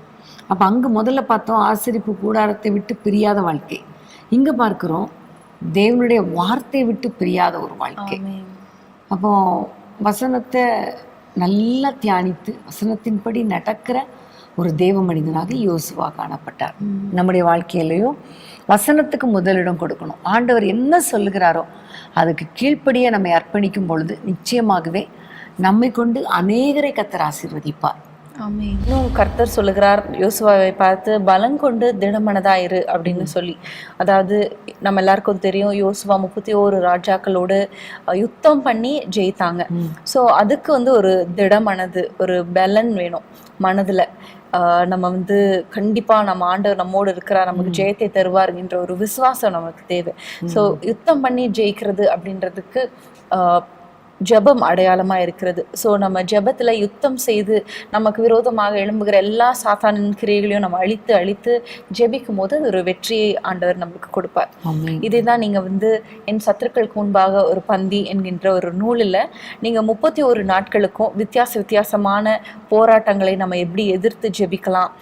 [SPEAKER 2] அப்போ அங்கே முதல்ல பார்த்தோம் ஆசரிப்பு கூடாரத்தை விட்டு பிரியாத வாழ்க்கை. இங்கே பார்க்கிறோம் தேவனுடைய வார்த்தையை விட்டு பிரியாத ஒரு வாழ்க்கை. அப்போ வசனத்தை நல்லா தியானித்து வசனத்தின்படி நடக்கிற ஒரு தேவ மனிதனாக யோசுவா காணப்பட்டார். நம்முடைய வாழ்க்கையிலையும் வசனத்துக்கு முதலிடம் கொடுக்கணும். ஆண்டவர் என்ன சொல்லுகிறாரோ அதுக்கு கீழ்ப்படியே நம்மை அர்ப்பணிக்கும் பொழுது நிச்சயமாகவே நம்மை கொண்டு அநேகரை கர்த்தர் ஆசீர்வதிப்பார்.
[SPEAKER 1] இன்னும் கர்த்தர் சொல்லுகிறார் யோசுவாவை பார்த்து பலங்கொண்டு திடமனதாயிரு அப்படின்னு சொல்லி. அதாவது நம்ம எல்லாருக்கும் தெரியும், யோசுவா 31 ராஜாக்களோடு யுத்தம் பண்ணி ஜெயித்தாங்க. ஸோ அதுக்கு ஒரு திடமனது, ஒரு பலன் வேணும் மனதுல. நம்ம கண்டிப்பா நம்ம ஆண்டவர் நம்மோடு இருக்கிறார், நமக்கு ஜெயத்தை தருவார் என்ற ஒரு விசுவாசம் நமக்கு தேவை. ஸோ யுத்தம் பண்ணி ஜெயிக்கிறது அப்படின்றதுக்கு ஜெபம் அடையாளமாக இருக்கிறது. ஸோ நம்ம ஜெபத்தில் யுத்தம் செய்து நமக்கு விரோதமாக எழும்புகிற எல்லா சாத்தானின் கிரியைகளையும் நம்ம அழித்து ஜெபிக்கும் போது அது ஒரு வெற்றியை ஆண்டவர் நம்மளுக்கு கொடுப்பார். இதே தான் நீங்கள் என் சத்துருக்களுக்கு முன்பாக ஒரு பந்தி என்கின்ற ஒரு நூலில் நீங்கள் 31 நாட்களுக்கும் வித்தியாசமான போராட்டங்களை நம்ம எப்படி எதிர்த்து ஜெபிக்கலாம்,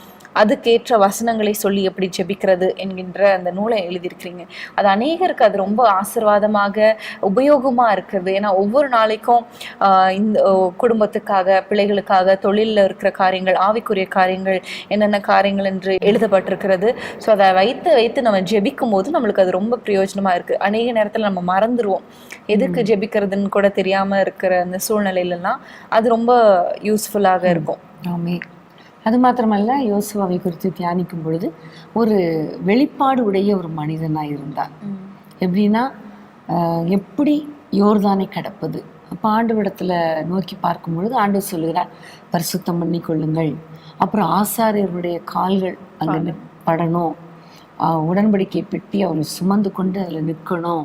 [SPEAKER 1] அதுக்கேற்ற வசனங்களை சொல்லி எப்படி ஜெபிக்கிறது என்கின்ற அந்த நூலை எழுதியிருக்கிறீங்க. அது அநேகருக்கு அது ரொம்ப ஆசீர்வாதமாக உபயோகமா இருக்கிறது. ஏன்னா ஒவ்வொரு நாளைக்கும் இந்த குடும்பத்துக்காக, பிள்ளைகளுக்காக, தொழிலில் இருக்கிற காரியங்கள், ஆவிக்குரிய காரியங்கள், என்னென்ன காரியங்கள் என்று எழுதப்பட்டிருக்கிறது. ஸோ அதை வைத்து நம்ம ஜெபிக்கும் போது நம்மளுக்கு அது ரொம்ப பிரயோஜனமா இருக்கு. அநேக நேரத்தில் நம்ம மறந்துடுவோம், எதுக்கு ஜெபிக்கிறதுன்னு கூட தெரியாம இருக்கிற அந்த சூழ்நிலையிலலாம் அது ரொம்ப யூஸ்ஃபுல்லாக இருக்கும்.
[SPEAKER 2] ஆமே. அது மாத்திரமல்ல, யோசுவாவை குறித்து தியானிக்கும் பொழுது ஒரு வெளிப்பாடு உடைய ஒரு மனிதனாக இருந்தார். எப்படின்னா, எப்படி யோர்தானை கடப்பது. அப்போ ஆண்டவரிடத்துல நோக்கி பார்க்கும் பொழுது ஆண்டவர் சொல்லுகிறார், பரிசுத்தம் பண்ணி கொள்ளுங்கள், அப்புறம் ஆசாரியருடைய கால்கள் அங்கே படணும், உடன்படிக்கை பெட்டி அவங்களை சுமந்து கொண்டு அதில் நிற்கணும்.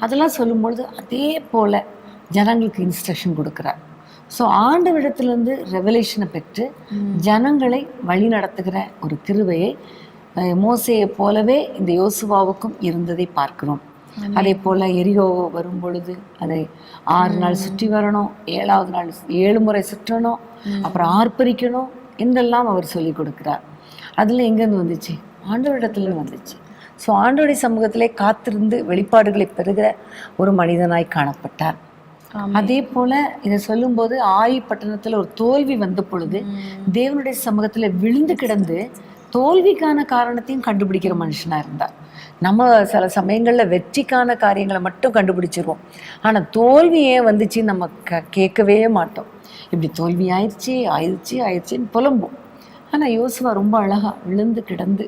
[SPEAKER 2] அதெல்லாம் சொல்லும்பொழுது அதே போல் ஜனங்களுக்கு இன்ஸ்ட்ரக்ஷன் கொடுக்குறார். ஸோ ஆண்டவரிடத்துலேருந்து ரெவலேஷனை பெற்று ஜனங்களை வழி நடத்துகிற ஒரு கிருபையை மோசேயை போலவே இந்த யோசுவாவுக்கும் இருந்ததை பார்க்கிறோம். அதே போல் எரிகோ வரும் பொழுது அதை 6 நாள் சுற்றி வரணும், 7வது நாள் 7 முறை சுற்றணும், அப்புறம் ஆர்ப்பரிக்கணும் என்றெல்லாம் அவர் சொல்லி கொடுக்குறார். அதில் எங்கேருந்து வந்துச்சு? ஆண்டவரிடத்துலேருந்து வந்துச்சு. ஸோ ஆண்டவருடைய சமூகத்திலே காத்திருந்து வெளிப்பாடுகளை பெறுகிற ஒரு மனிதனாய் காணப்பட்டார். அதே போல இதை சொல்லும்போது ஆயி பட்டணத்துல ஒரு தோல்வி வந்த பொழுது தேவனுடைய சமூகத்துல விழுந்து கிடந்து தோல்விக்கான காரணத்தையும் கண்டுபிடிக்கிற மனுஷனா இருந்தார். நம்ம சில சமயங்கள்ல வெற்றிக்கான காரியங்களை மட்டும் கண்டுபிடிச்சிருவோம், ஆனா தோல்வி ஏன் வந்துச்சுன்னு நம்ம கேட்கவே மாட்டோம். இப்படி தோல்வி ஆயிடுச்சுன்னு புலம்பும். ஆனா யோசுவா ரொம்ப அழகா விழுந்து கிடந்து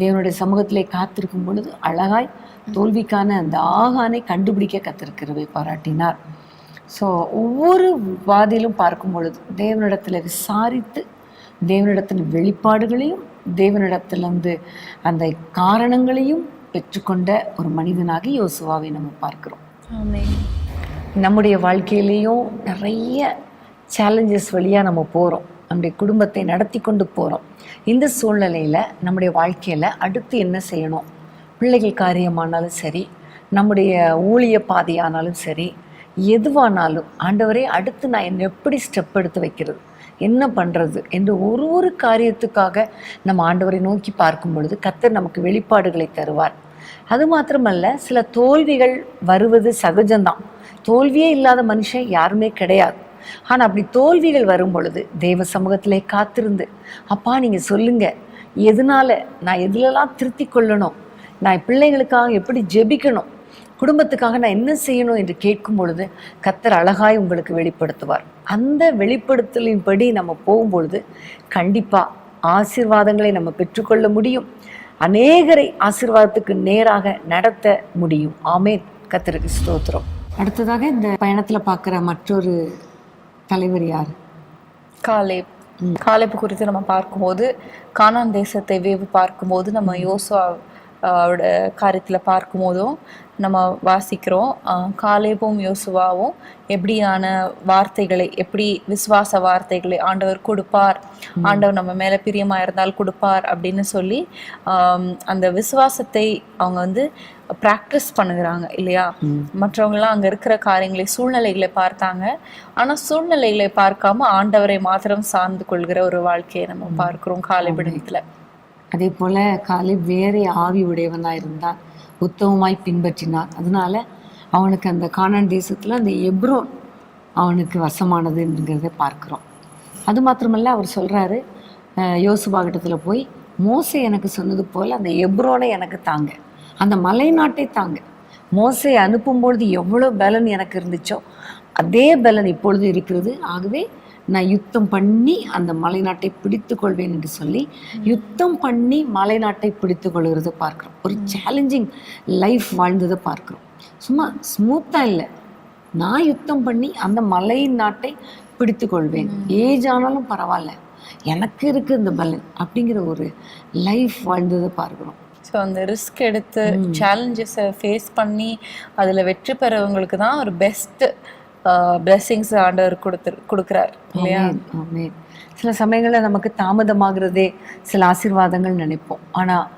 [SPEAKER 2] தேவனுடைய சமூகத்திலே காத்திருக்கும் பொழுது அழகாய் தோல்விக்கான அந்த ஆகானை கண்டுபிடிக்க கத்திருக்கிறவை பாராட்டினார். ஸோ ஒவ்வொரு வாதிலும் பார்க்கும் பொழுது தேவனிடத்தில் விசாரித்து தேவனிடத்தில் வெளிப்பாடுகளையும் தேவனிடத்திலிருந்து அந்த காரணங்களையும் பெற்றுக்கொண்ட ஒரு மனிதனாக யோசுவாவை நம்ம பார்க்கிறோம். நம்முடைய வாழ்க்கையிலையும் நிறைய சேலஞ்சஸ் வழியாக நம்ம போகிறோம், நம்முடைய குடும்பத்தை நடத்தி கொண்டு போகிறோம். இந்த சூழ்நிலையில் நம்முடைய வாழ்க்கையில் அடுத்து என்ன செய்யணும், பிள்ளைகள் காரியமானாலும் சரி, நம்முடைய ஊழிய பாதையானாலும் சரி, எதுவானாலும் ஆண்டவரே அடுத்து நான் என்ன எப்படி ஸ்டெப் எடுத்து வைக்கிறது, என்ன பண்ணுறது என்று ஒரு காரியத்துக்காக நம்ம ஆண்டவரை நோக்கி பார்க்கும் பொழுது கர்த்தர் நமக்கு வெளிப்பாடுகளை தருவார். அது மாத்திரமல்ல, சில தோல்விகள் வருவது சகஜம்தான். தோல்வியே இல்லாத மனுஷன் யாருமே கிடையாது. ஆனால் அப்படி தோல்விகள் வரும் பொழுது தேவ சமூகத்திலே காத்திருந்து, அப்பா நீங்கள் சொல்லுங்கள், எதனால நான் எதுலலாம் திருத்தி கொள்ளணும், நான் பிள்ளைகளுக்காக எப்படி ஜெபிக்கணும், குடும்பத்துக்காக நான் என்ன செய்யணும் என்று கேட்கும் பொழுது கர்த்தர் அழகாய் உங்களுக்கு வெளிப்படுத்துவார். அந்த வெளிப்படுத்தலின்படி நம்ம போகும்பொழுது கண்டிப்பாக ஆசீர்வாதங்களை நம்ம பெற்றுக்கொள்ள முடியும், அநேகரை ஆசீர்வாதத்துக்கு நேராக நடத்த முடியும். ஆமென். கர்த்தருக்கு ஸ்தோத்திரம். அடுத்ததாக இந்த பயணத்தில் பார்க்குற மற்றொரு தலைவர் யார்?
[SPEAKER 1] காலேப் குறித்து நம்ம பார்க்கும்போது, கானான் தேசத்தை வேவு பார்க்கும்போது, நம்ம யோசுவா காரியத்தில் பார்க்கும்போதும் நம்ம வாசிக்கிறோம், காலேபும் யோசுவாவும் எப்படியான வார்த்தைகளை, எப்படி விசுவாச வார்த்தைகளை ஆண்டவர் கொடுப்பார், ஆண்டவர் நம்ம மேலே பிரியமாக இருந்தால் கொடுப்பார் அப்படின்னு சொல்லி அந்த விசுவாசத்தை அவங்க ப்ராக்டிஸ் பண்ணுகிறாங்க இல்லையா. மற்றவங்களாம் அங்கே இருக்கிற காரியங்களை, சூழ்நிலைகளை பார்த்தாங்க, ஆனால் சூழ்நிலைகளை பார்க்காம ஆண்டவரை மாத்திரம் சார்ந்து கொள்கிற ஒரு வாழ்க்கையை நம்ம பார்க்கிறோம் காலேபிடத்தில்.
[SPEAKER 2] அதே போல் காலேப் வேற ஆவி உடையவனாக இருந்தான், உத்தமமாய் பின்பற்றினான். அதனால அவனுக்கு அந்த கானான் தேசத்தில் அந்த எப்ரோன் அவனுக்கு வசமானதுங்கிறத பார்க்குறோம். அது மாத்திரமல்ல, அவர் சொல்கிறாரு யோசுவா கிட்டத்தில் போய், மோசே எனக்கு சொன்னது போல் அந்த எப்ரோனை எனக்கு தாங்க, அந்த மலை நாட்டை தாங்க. மோசே அனுப்பும்பொழுது எவ்வளோ பலன் எனக்கு இருந்துச்சோ அதே பலன் இப்பொழுது இருக்கிறது. ஆகவே நான் யுத்தம் பண்ணி அந்த மலை நாட்டை பிடித்து கொள்வேன் என்று சொல்லி யுத்தம் பண்ணி மலை நாட்டை பிடித்து கொள்கிறத பார்க்குறோம். ஒரு சேலஞ்சிங் லைஃப் வாழ்ந்ததை பார்க்குறோம். சும்மா ஸ்மூத்தாக இல்லை, நான் யுத்தம் பண்ணி அந்த மலை நாட்டை பிடித்து கொள்வேன், ஏஜ் ஆனாலும் பரவாயில்ல, எனக்கு இருக்குது இந்த பலன் அப்படிங்கிற ஒரு லைஃப் வாழ்ந்ததை பார்க்குறோம்.
[SPEAKER 1] ஸோ அந்த ரிஸ்க் எடுத்து சேலஞ்சஸை ஃபேஸ் பண்ணி அதில் வெற்றி பெறவங்களுக்கு தான் ஒரு பெஸ்ட் பிளெஸிங்ஸ் ஆண்டவர் கொடுக்குறார் இல்லையா.
[SPEAKER 2] சில சமயங்களில் நமக்கு தாமதமாகிறதே சில ஆசீர்வாதங்கள் நினைப்போம், ஆனால்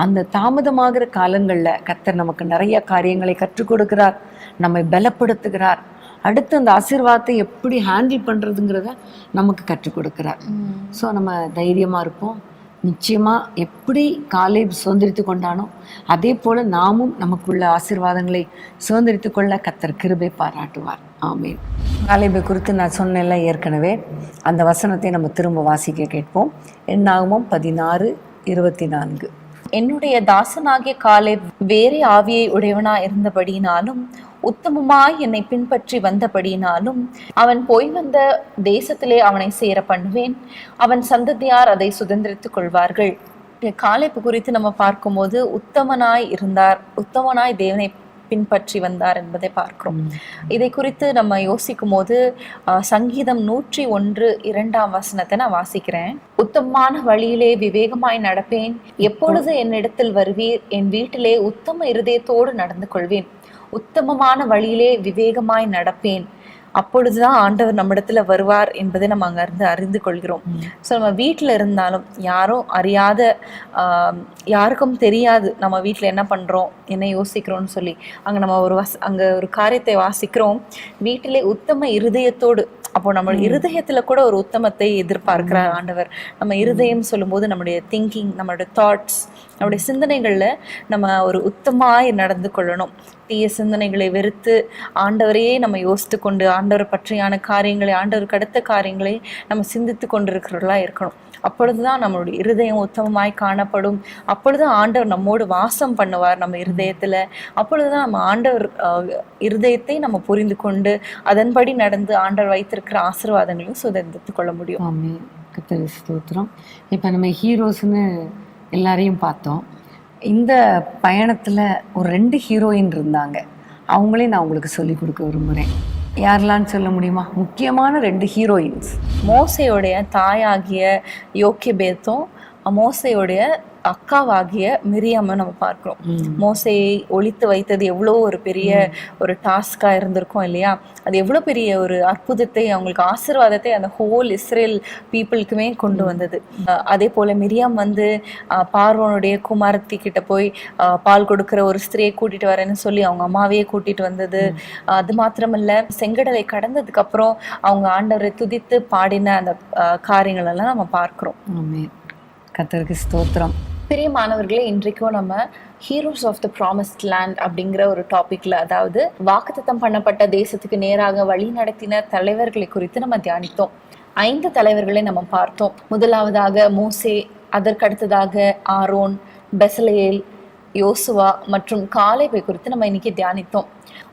[SPEAKER 2] அந்த தாமதமாகிற காலங்களில் கர்த்தர் நமக்கு நிறைய காரியங்களை கற்றுக் கொடுக்கிறார், நம்மை பலப்படுத்துகிறார், அடுத்து அந்த ஆசீர்வாதத்தை எப்படி ஹேண்டில் பண்ணுறதுங்கிறத நமக்கு கற்றுக் கொடுக்கிறார். ஸோ நம்ம தைரியமாக இருப்போம், நிச்சயமா எப்படி காலேப் சுதந்திரித்து கொண்டானோ அதே போல நாமும் நமக்குள்ள ஆசீர்வாதங்களை சுதந்திரித்து கொள்ள கர்த்தர் கிருபை பாராட்டுவார். ஆமென். காலேபை குறித்து நான் சொன்னேன்ல ஏற்கனவே, அந்த வசனத்தை நம்ம திரும்ப வாசிக்க கேட்போம். என்னாகமம் 16:24.
[SPEAKER 1] என்னுடைய தாசனாகிய காலேப் வேறே ஆவியை உடையவனா இருந்தபடியினாலும் உத்தமமாய் என்னை பின்பற்றி வந்தபடியினாலும் அவன் போய் வந்த தேசத்திலே அவனை சேர பண்ணுவேன், அவன் சந்ததியார் அதை சுதந்திரித்துக் கொள்வார்கள். காலேப் குறித்து நம்ம பார்க்கும்போது உத்தமனாய் இருந்தார், உத்தமனாய் தேவனை பின்பற்றி வந்தார் என்பதை பார்க்கிறோம். இதை குறித்து நம்ம யோசிக்கும் போது சங்கீதம் 101:2 நான் வாசிக்கிறேன். உத்தமமான வழியிலே விவேகமாய் நடப்பேன், எப்பொழுது என்னிடத்தில் வருவீர், என் வீட்டிலே உத்தம இருதயத்தோடு நடந்து கொள்வேன். உத்தமமான வழியிலே விவேகமாய் நடப்பேன், அப்பொழுதுதான் ஆண்டவர் நம்மிடத்துல வருவார் என்பதை நம்ம அங்கிருந்து அறிந்து கொள்கிறோம். ஸோ நம்ம வீட்டில் இருந்தாலும் யாரும் அறியாத, யாருக்கும் தெரியாது நம்ம வீட்டில் என்ன பண்றோம், என்ன யோசிக்கிறோம்னு சொல்லி அங்கே நம்ம அங்கே ஒரு காரியத்தை வாசிக்கிறோம். வீட்டிலே உத்தம இருதயத்தோடு, அப்போ நம்ம இருதயத்துல கூட ஒரு உத்தமத்தை எதிர்பார்க்கிறார் ஆண்டவர். நம்ம இருதயம் சொல்லும்போது நம்முடைய திங்கிங், நம்மளுடைய தாட்ஸ், நம்முடைய சிந்தனைகள்ல நம்ம ஒரு உத்தமாய் நடந்து கொள்ளணும். தீய சிந்தனைகளை வெறுத்து ஆண்டவரையே நம்ம யோசித்து கொண்டு ஆண்டவர் பற்றியான காரியங்களை, ஆண்டவருக்கு அடுத்த காரியங்களை நம்ம சிந்தித்து கொண்டிருக்கிறவர்களா இருக்கணும். அப்பொழுதுதான் நம்மளுடைய இருதயம் உத்தமமாய் காணப்படும். அப்பொழுதுதான் ஆண்டவர் நம்மோடு வாசம் பண்ணுவார் நம்ம இருதயத்துல. அப்பொழுதுதான் நம்ம ஆண்டவர் இருதயத்தை நம்ம புரிந்து கொண்டு அதன்படி நடந்து ஆண்டவர் வைத்திருக்கிற ஆசீர்வாதங்களையும் சுதந்திரித்துக் கொள்ள முடியும்.
[SPEAKER 2] ஆமென். கர்த்தருக்கு ஸ்தோத்திரம். இப்போ நம்ம ஹீரோஸ்னு எல்லாரையும் பார்த்தோம். இந்த பயணத்தில் ஒரு 2 ஹீரோயின் இருந்தாங்க. அவங்களையும் நான் உங்களுக்கு சொல்லிக் கொடுக்க விரும்புகிறேன். யாரெல்லாம்னு சொல்ல முடியுமா? முக்கியமான 2 ஹீரோயின்ஸ்.
[SPEAKER 1] மோசையுடைய தாயாகிய யோக்கேபேத்தும் மோசையுடைய அக்காவாகிய மிரியாம நம்ம பார்க்கிறோம். மோசையை ஒளித்து வைத்தது எவ்வளோ ஒரு பெரிய ஒரு டாஸ்கா இருந்திருக்கும் இல்லையா? அது எவ்வளோ பெரிய ஒரு அற்புதத்தை, அவங்களுக்கு ஆசீர்வாதத்தை அந்த ஹோல் இஸ்ரேல் பீப்புளுக்குமே கொண்டு வந்தது. அதே போல மிரியாம் பார்வோனுடைய குமாரத்தி கிட்ட போய் பால் கொடுக்கிற ஒரு ஸ்திரியை கூட்டிட்டு வரேன்னு சொல்லி அவங்க அம்மாவையே கூட்டிட்டு வந்தது. அது மாத்திரமல்ல, செங்கடலை கடந்ததுக்கு அப்புறம் அவங்க ஆண்டவரை துதித்து பாடின அந்த காரியங்கள் எல்லாம் நம்ம பார்க்கிறோம்.
[SPEAKER 2] கர்த்தருக்கு ஸ்தோத்திரம்.
[SPEAKER 1] பிரியமானவர்களே, இன்றைக்கும் நம்ம heroes of the promised land அப்படிங்கிற ஒரு டாபிக்ல, அதாவது வாக்குத்தத்தம் பண்ணப்பட்ட தேசத்துக்கு நேராக வழி நடத்தின தலைவர்களை குறித்து நம்ம தியானித்தோம். 5 தலைவர்களை நம்ம பார்த்தோம். முதலாவதாக மோசே, அதற்கடுத்ததாக ஆரோன், பெசலேல், யோசுவா மற்றும் காலேபை குறித்து நம்ம இன்னைக்கு தியானித்தோம்.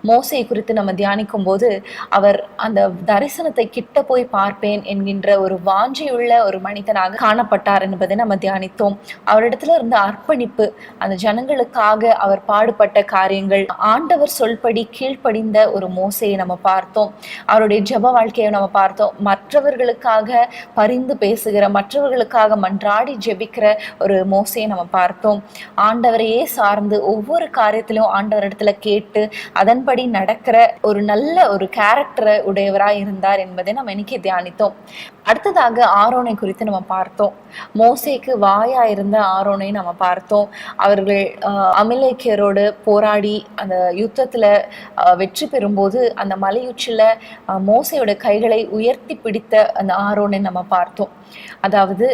[SPEAKER 1] மோசையை குறித்து நம்ம தியானிக்கும் போது அவர் அந்த தரிசனத்தை கிட்ட போய் பார்ப்பேன் என்கின்ற ஒரு வாஞ்சையுள்ள ஒரு மனிதனாக காணப்பட்டார் என்பதை நம்ம தியானித்தோம். அவரிடத்துல இருந்த அர்ப்பணிப்பு, அந்த ஜனங்களுக்காக அவர் பாடுபட்ட காரியங்கள், ஆண்டவர் சொல்படி கீழ்ப்படிந்த ஒரு மோசையை நம்ம பார்த்தோம். அவருடைய ஜெப வாழ்க்கையை நம்ம பார்த்தோம். மற்றவர்களுக்காக பரிந்து பேசுகிற, மற்றவர்களுக்காக மன்றாடி ஜெபிக்கிற ஒரு மோசையை நம்ம பார்த்தோம். ஆண்டவரையே சார்ந்து ஒவ்வொரு காரியத்திலும் ஆண்டவரிடத்துல கேட்டு அதன்படி நடக்கிற ஒரு நல்ல ஒரு கேரக்டரை உடையவராய் இருந்தார் என்பதை நம்ம இன்னைக்கு தியானித்தோம். அடுத்ததாக ஆரோனை குறித்து நம்ம பார்த்தோம். மோசேக்கு வாயா இருந்த ஆரோனை நம்ம பார்த்தோம். அவர்கள் அமலேக்கியரோடு போராடி அந்த யுத்தத்துல வெற்றி பெறும்போது அந்த மலையுச்சில மோசையோட கைகளை உயர்த்தி பிடித்த அந்த ஆரோனை நம்ம பார்த்தோம். அதாவது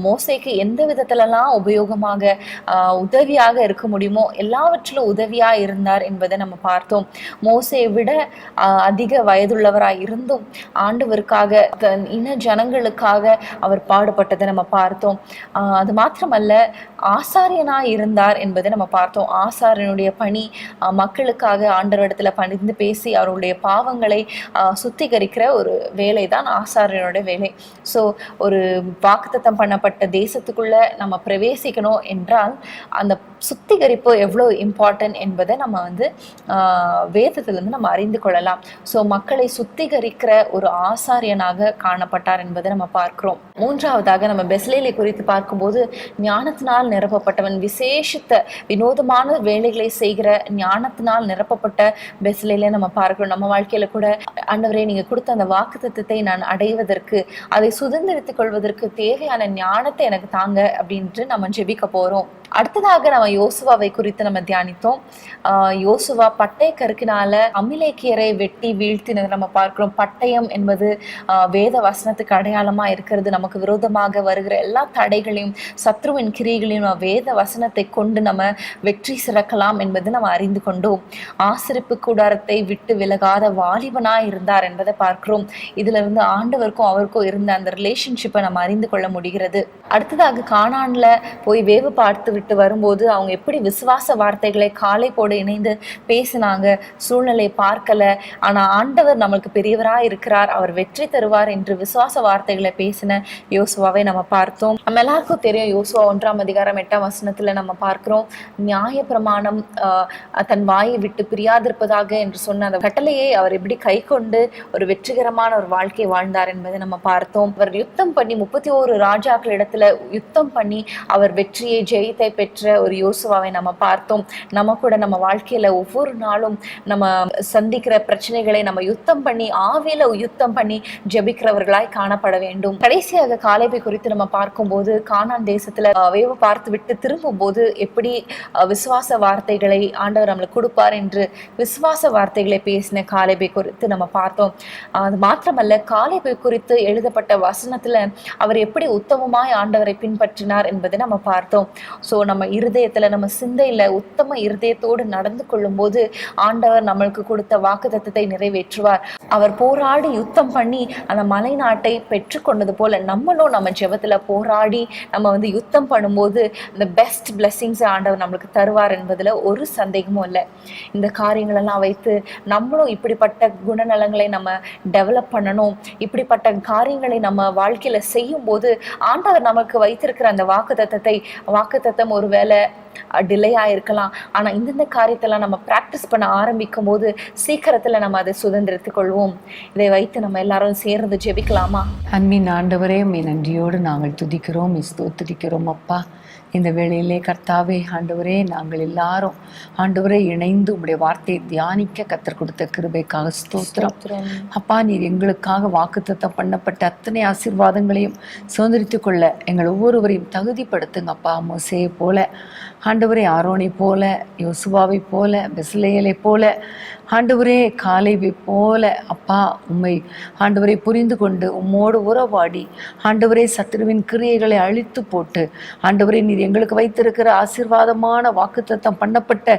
[SPEAKER 1] மோசேக்கு எந்த விதத்துலலாம் உபயோகமாக உதவியாக இருக்க முடியுமோ எல்லாவற்றிலும் உதவியா இருந்தார் என்பதை நம்ம பார்த்தோம். மோசையை விட அதிக வயதுள்ளவராய் இருந்தும் ஆண்டவருக்காக, இன ஜனங்களுக்காக அவர் பாடுபட்டதை நம்ம பார்த்தோம். அது மாத்திரமல்ல, ஆசாரியனாய் இருந்தார் என்பதை நம்ம பார்த்தோம். ஆசாரியனுடைய பணி மக்களுக்காக ஆண்டவரிடத்துல பணிந்து பேசி அவருடைய பாவங்களை சுத்திகரிக்கிற ஒரு வேலை தான் ஆசாரியனுடைய வேலை. ஸோ ஒரு வாக்குத்தத்தம் பண்ணப்பட்ட தேசத்துக்குள்ள நம்ம பிரவேசிக்கணும் என்றால் அந்த சுத்திகரிப்பு எவ்வளோ இம்பார்ட்டன்ட் என்பதை நம்ம வேதத்திலிருந்து நம்ம அறிந்து கொள்ளலாம். ஸோ மக்களை சுத்திகரிக்கிற ஒரு ஆசாரியனாக காணப்பட்டார் என்பதை நம்ம பார்க்கிறோம். மூன்றாவதாக நம்ம பெஸ்லேலை குறித்து பார்க்கும்போது ஞானத்தினால் நிரப்பப்பட்டவன், விசேஷித்த வினோதமான வேலைகளை செய்கிற ஞானத்தினால் நிரப்பப்பட்ட பெஸ்லேலை நம்ம பார்க்கிறோம். நம்ம வாழ்க்கையில கூட ஆண்டவரே, நீங்க கொடுத்த அந்த வாக்குத்தத்தத்தை நான் அடைவதற்கு, அதை சுதந்திரித்துக் கொள்வதற்கு தேவையான ஞானத்தை எனக்கு தாங்க அப்படின்ட்டு நம்ம ஜெபிக்க போறோம். அடுத்ததாக நம்ம யோசுவாவை குறித்து நம்ம தியானித்தோம். யோசுவா பட்டய கருக்கினால அமிலேக்கியரை வெட்டி வீழ்த்தினதை நம்ம பார்க்கிறோம். பட்டயம் என்பது வேத வசனத்துக்கு அடையாளமா இருக்கிறது. நமக்கு விரோதமாக வருகிற எல்லா தடைகளையும் சத்ருவின் கிரியைகளையும் நம்ம வேத வசனத்தை கொண்டு நம்ம வெற்றி சிறக்கலாம் என்பது நம்ம அறிந்து கொண்டோம். ஆசரிப்பு கூடாரத்தை விட்டு விலகாத வாலிபனாய் இருந்தார் என்பதை பார்க்கிறோம். இதுல இருந்து ஆண்டவருக்கும் அவருக்கும் இருந்த அந்த ரிலேஷன்ஷிப்பை நம்ம அறிந்து கொள்ள முடிகிறது. அடுத்ததாக கானான்ல போய் வேவு பார்த்து விட்டு வரும்போது அவங்க எப்படி விசுவாச வார்த்தைகளை காலேபோடு இணைந்து பேசினாங்க. சூழ்நிலையை பார்க்கல, ஆனா ஆண்டவர் நம்மளுக்கு பெரியவராய் இருக்கிறார், அவர் வெற்றி தருவார் என்று விசுவாச வார்த்தைகளை பேசின யோசுவாவை நம்ம பார்த்தோம். நம்ம எல்லாருக்கும் தெரியும், யோசுவா 1:8 நம்ம பார்க்கிறோம், நியாய பிரமாணம் தன் வாயை விட்டு பிரியாதிருப்பதாக என்று சொன்ன அந்த கட்டளையை அவர் எப்படி கை கொண்டு ஒரு வெற்றிகரமான ஒரு வாழ்க்கை வாழ்ந்தார் என்பதை நம்ம பார்த்தோம். அவர் யுத்தம் பண்ணி 31 ராஜாக்கள் இடத்துல யுத்தம் பண்ணி அவர் வெற்றியை ஜெயத்தை பெற்ற ஒரு யோசுவாவை நம்ம பார்த்தோம். நம்ம கூட நம்ம வாழ்க்கையில ஒவ்வொரு நாளும் நம்ம சந்திக்கிற பிரச்சனைகளை நம்ம யுத்தம் பண்ணி ஆவியில யுத்தம் பண்ணி ஜெபிக்கிறவர்களாய் காணப்பட வேண்டும். கடைசியாக காலேபை குறித்து நம்ம பார்க்கும்போது கானான் தேசத்துல வேவு பார்த்து விட்டு திரும்பும் போது எப்படி விசுவாச வார்த்தைகளை ஆண்டவர் நம்மளுக்கு கொடுப்பார் என்று விசுவாச வார்த்தைகளை பேசின காலேபை குறித்து நம்ம பார்த்தோம். அது மாத்திரமல்ல, காலேபை குறித்து எழுதப்பட்ட வசனத்துல அவர் எப்படி உத்தமமாய் ஆண்டவரை பின்பற்றினார் என்பதை நம்ம பார்த்தோம். ஸோ நம்ம இருதயத்துல நம்ம சிந்தையில உத்தம இருதயத்தோடு நடந்து கொள்ளும் போது ஆண்டவர் நம்மளுக்கு கொடுத்த வாக்குத்தத்தத்தை நிறைவேற்றுவார். அவர் போராடி யுத்தம் பண்ணி அந்த மலை நாட்டை பெற்றுக்கொண்டது போல நம்மளும் நம்ம ஜெபத்துல போராடி நம்ம யுத்தம் பண்ணும்போது இந்த பெஸ்ட் பிளெஸிங்ஸ் ஆண்டவர் நம்மளுக்கு தருவார் என்பதுல ஒரு சந்தேகமும் இல்லை. இந்த காரியங்களெல்லாம் வைத்து நம்மளும் இப்படிப்பட்ட குணநலங்களை நம்ம டெவலப் பண்ணணும். இப்படிப்பட்ட காரியங்களை நம்ம வாழ்க்கையில செய்யும் போது ஆண்டவர் நமக்கு வைத்திருக்கிற அந்த வாக்குத்தத்தம் ஒருவேளை டிலே ஆயிருக்கலாம், ஆனா இந்தந்த காரியத்தெல்லாம் நம்ம பிராக்டிஸ் பண்ண ஆரம்பிக்கும் போது சீக்கிரத்துல நம்ம அதை சுதந்திரத்துக் கொள்வோம். இதை வைத்து நம்ம எல்லாரும் சேர்ந்து ஜெபிக்கலாமா?
[SPEAKER 2] அன்பின் ஆண்டவரே, உம்மை நன்றியோடு நாங்கள் துதிக்கிறோம், ஸ்தோத்திரிக்கிறோம் அப்பா. இந்த வேளையிலே கர்த்தாவே ஆண்டவரே, நாங்கள் எல்லாரும் ஆண்டவரே இணைந்து உம்முடைய வார்த்தையை தியானிக்க கத்தர் கொடுத்த கிருபைக்காக ஸ்தோத்திரம் அப்பா. நீர் எங்களுக்காக வாக்குத்தத்தம் பண்ணப்பட்ட அத்தனை ஆசீர்வாதங்களையும் சுதந்திரித்து கொள்ள எங்கள் ஒவ்வொருவரையும் தகுதிப்படுத்துங்க அப்பா. மோசேயை போல ஆண்டவரே, ஆரோனை போல, யோசுவாவை போல, பெஸ்லேயலை போல ஆண்டவரே, காலேபை போல அப்பா உம்மை ஆண்டவரை புரிந்து கொண்டு உம்மோடு உறவாடி ஆண்டவரே சத்துருவின் கிரியைகளை அழித்து போட்டு ஆண்டவரே நீர் எங்களுக்கு வைத்திருக்கிற ஆசீர்வாதமான வாக்குத்தத்தம் பண்ணப்பட்ட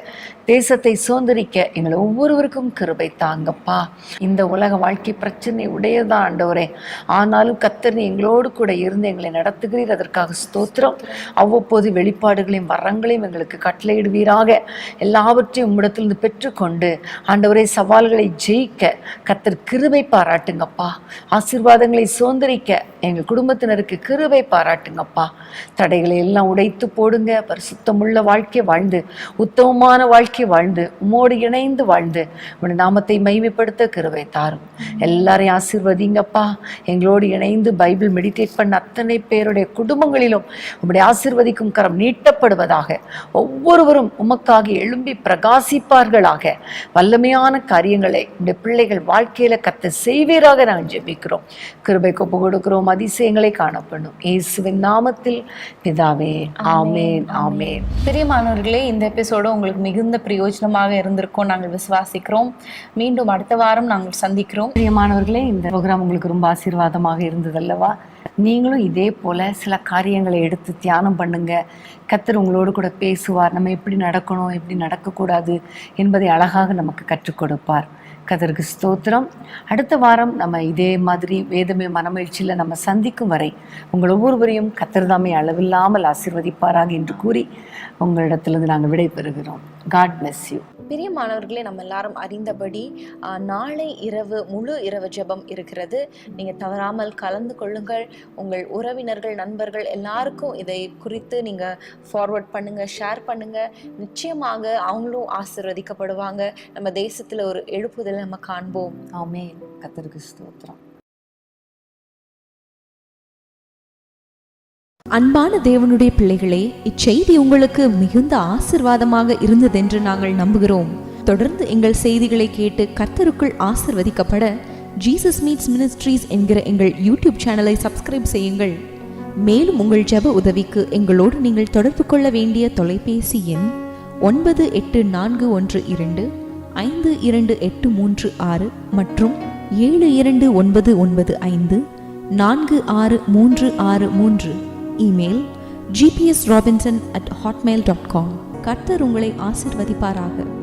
[SPEAKER 2] தேசத்தை சுதந்திரிக்க எங்களை ஒவ்வொருவருக்கும் கிருபை தாங்கப்பா. இந்த உலக வாழ்க்கை பிரச்சனை உடையதான் ஆண்டவரே, ஆனாலும் கர்த்தர் நீ எங்களோடு கூட இருந்து எங்களை நடத்துகிறீர், அதற்காக ஸ்தோத்திரம். அவ்வப்போது வெளிப்பாடுகளையும் வரங்களையும் எங்களுக்கு கட்டளையிடுவீராக. எல்லாவற்றையும் உம்மிடத்திலிருந்து பெற்றுக்கொண்டு ஆண்டவரே சவால்களை ஜெயிக்க கர்த்தர் கிருபை பாராட்டுங்கப்பா. ஆசீர்வாதங்களை சுதந்திரிக்க எங்கள் குடும்பத்தினருக்கு கிருபை பாராட்டுங்கப்பா. தடைகளை எல்லாம் உடைத்து போடுங்க. பரிசுத்தமுள்ள வாழ்க்கை வாழ்ந்து உத்தமமான வாழ்க்கை வாழ்ந்து உம்மோடு இணைந்து வாழ்ந்து உடைய நாமத்தை மகிமைப்படுத்த கிருபை தாரும். எல்லாரையும் ஆசீர்வதிங்கப்பா. எங்களோடு இணைந்து பைபிள் மெடிடேட் பண்ண அத்தனை பேருடைய குடும்பங்களிலும் உம்முடைய ஆசீர்வதிக்கும் கரம் நீட்டப்படுவதாக. ஒவ்வொருவரும் உமக்காக எழும்பி பிரகாசிப்பார்களாக. வல்லமையான காரியங்களை இந்த பிள்ளைகள் வாழ்க்கையில கர்த்தர் செய்வீராக நாங்கள் ஜெபிக்கிறோம். கிருபை ஒப்பு கொடுக்கிறோம். அதிசயங்களை காணப்படும் இயேசுவின் நாமத்தில் பிதாவே, ஆமேன், ஆமேன்.
[SPEAKER 1] பிரியமானவர்களே, இந்த எபிசோடு உங்களுக்கு மிகுந்த பிரயோஜனமாக இருந்திருக்கும் நாங்கள் விசுவாசிக்கிறோம். மீண்டும் அடுத்த வாரம் நாங்கள் சந்திக்கிறோம்.
[SPEAKER 2] பிரியமானவர்களே, இந்த ப்ரோக்ராம் உங்களுக்கு ரொம்ப ஆசீர்வாதமாக இருந்ததல்லவா? நீங்களும் இதே போல சில காரியங்களை எடுத்து தியானம் பண்ணுங்க. கர்த்தர் உங்களோடு கூட பேசுவார். நம்ம எப்படி நடக்கணும், எப்படி நடக்கக்கூடாது என்பதை அழகாக நமக்கு கற்றுக் கொடுப்பார். கர்த்தருக்கு ஸ்தோத்திரம். அடுத்த வாரம் நம்ம இதே மாதிரி வேதமே மனமகிழ்ச்சியில் நம்ம சந்திக்கும் வரை உங்கள் ஒவ்வொருவரையும் கர்த்தர் தாமே அளவில்லாமல் ஆசீர்வதிப்பாராக என்று கூறி உங்களிடத்திலிருந்து நாங்கள் விடைபெறுகிறோம். God bless you.
[SPEAKER 1] பிரியமானவர்களே, நம்ம எல்லாரும் அறிந்தபடி நாளை இரவு முழு இரவு ஜெபம் இருக்கிறது. நீங்கள் தவறாமல் கலந்து கொள்ளுங்கள். உங்கள் உறவினர்கள், நண்பர்கள் எல்லாருக்கும் இதை குறித்து நீங்கள் ஃபார்வர்ட் பண்ணுங்கள், ஷேர் பண்ணுங்கள். நிச்சயமாக அவங்களும் ஆசீர்வதிக்கப்படுவாங்க. நம்ம தேசத்தில் ஒரு எழுப்புதலை நம்ம காண்போம்.
[SPEAKER 2] ஆமென். கர்த்தருக்கு ஸ்தோத்திரம்.
[SPEAKER 5] அன்பான தேவனுடைய பிள்ளைகளே, இச்செய்தி உங்களுக்கு மிகுந்த ஆசீர்வாதமாக இருந்ததென்று நாங்கள் நம்புகிறோம். தொடர்ந்து எங்கள் செய்திகளை கேட்டு கர்த்தருக்குள் ஆசீர்வதிக்கப்பட ஜீசஸ் மீட்ஸ் மினிஸ்ட்ரீஸ் என்கிற எங்கள் யூடியூப் சேனலை சப்ஸ்கிரைப் செய்யுங்கள். மேலும் உங்கள் ஜெப உதவிக்கு எங்களோடு நீங்கள் தொடர்பு கொள்ள வேண்டிய தொலைபேசி எண் 9842252836 மற்றும் 7299546363. Email gpsrobinson@hotmail.com. கர்த்தர் உங்களை ஆசிர்வதிப்பாராக.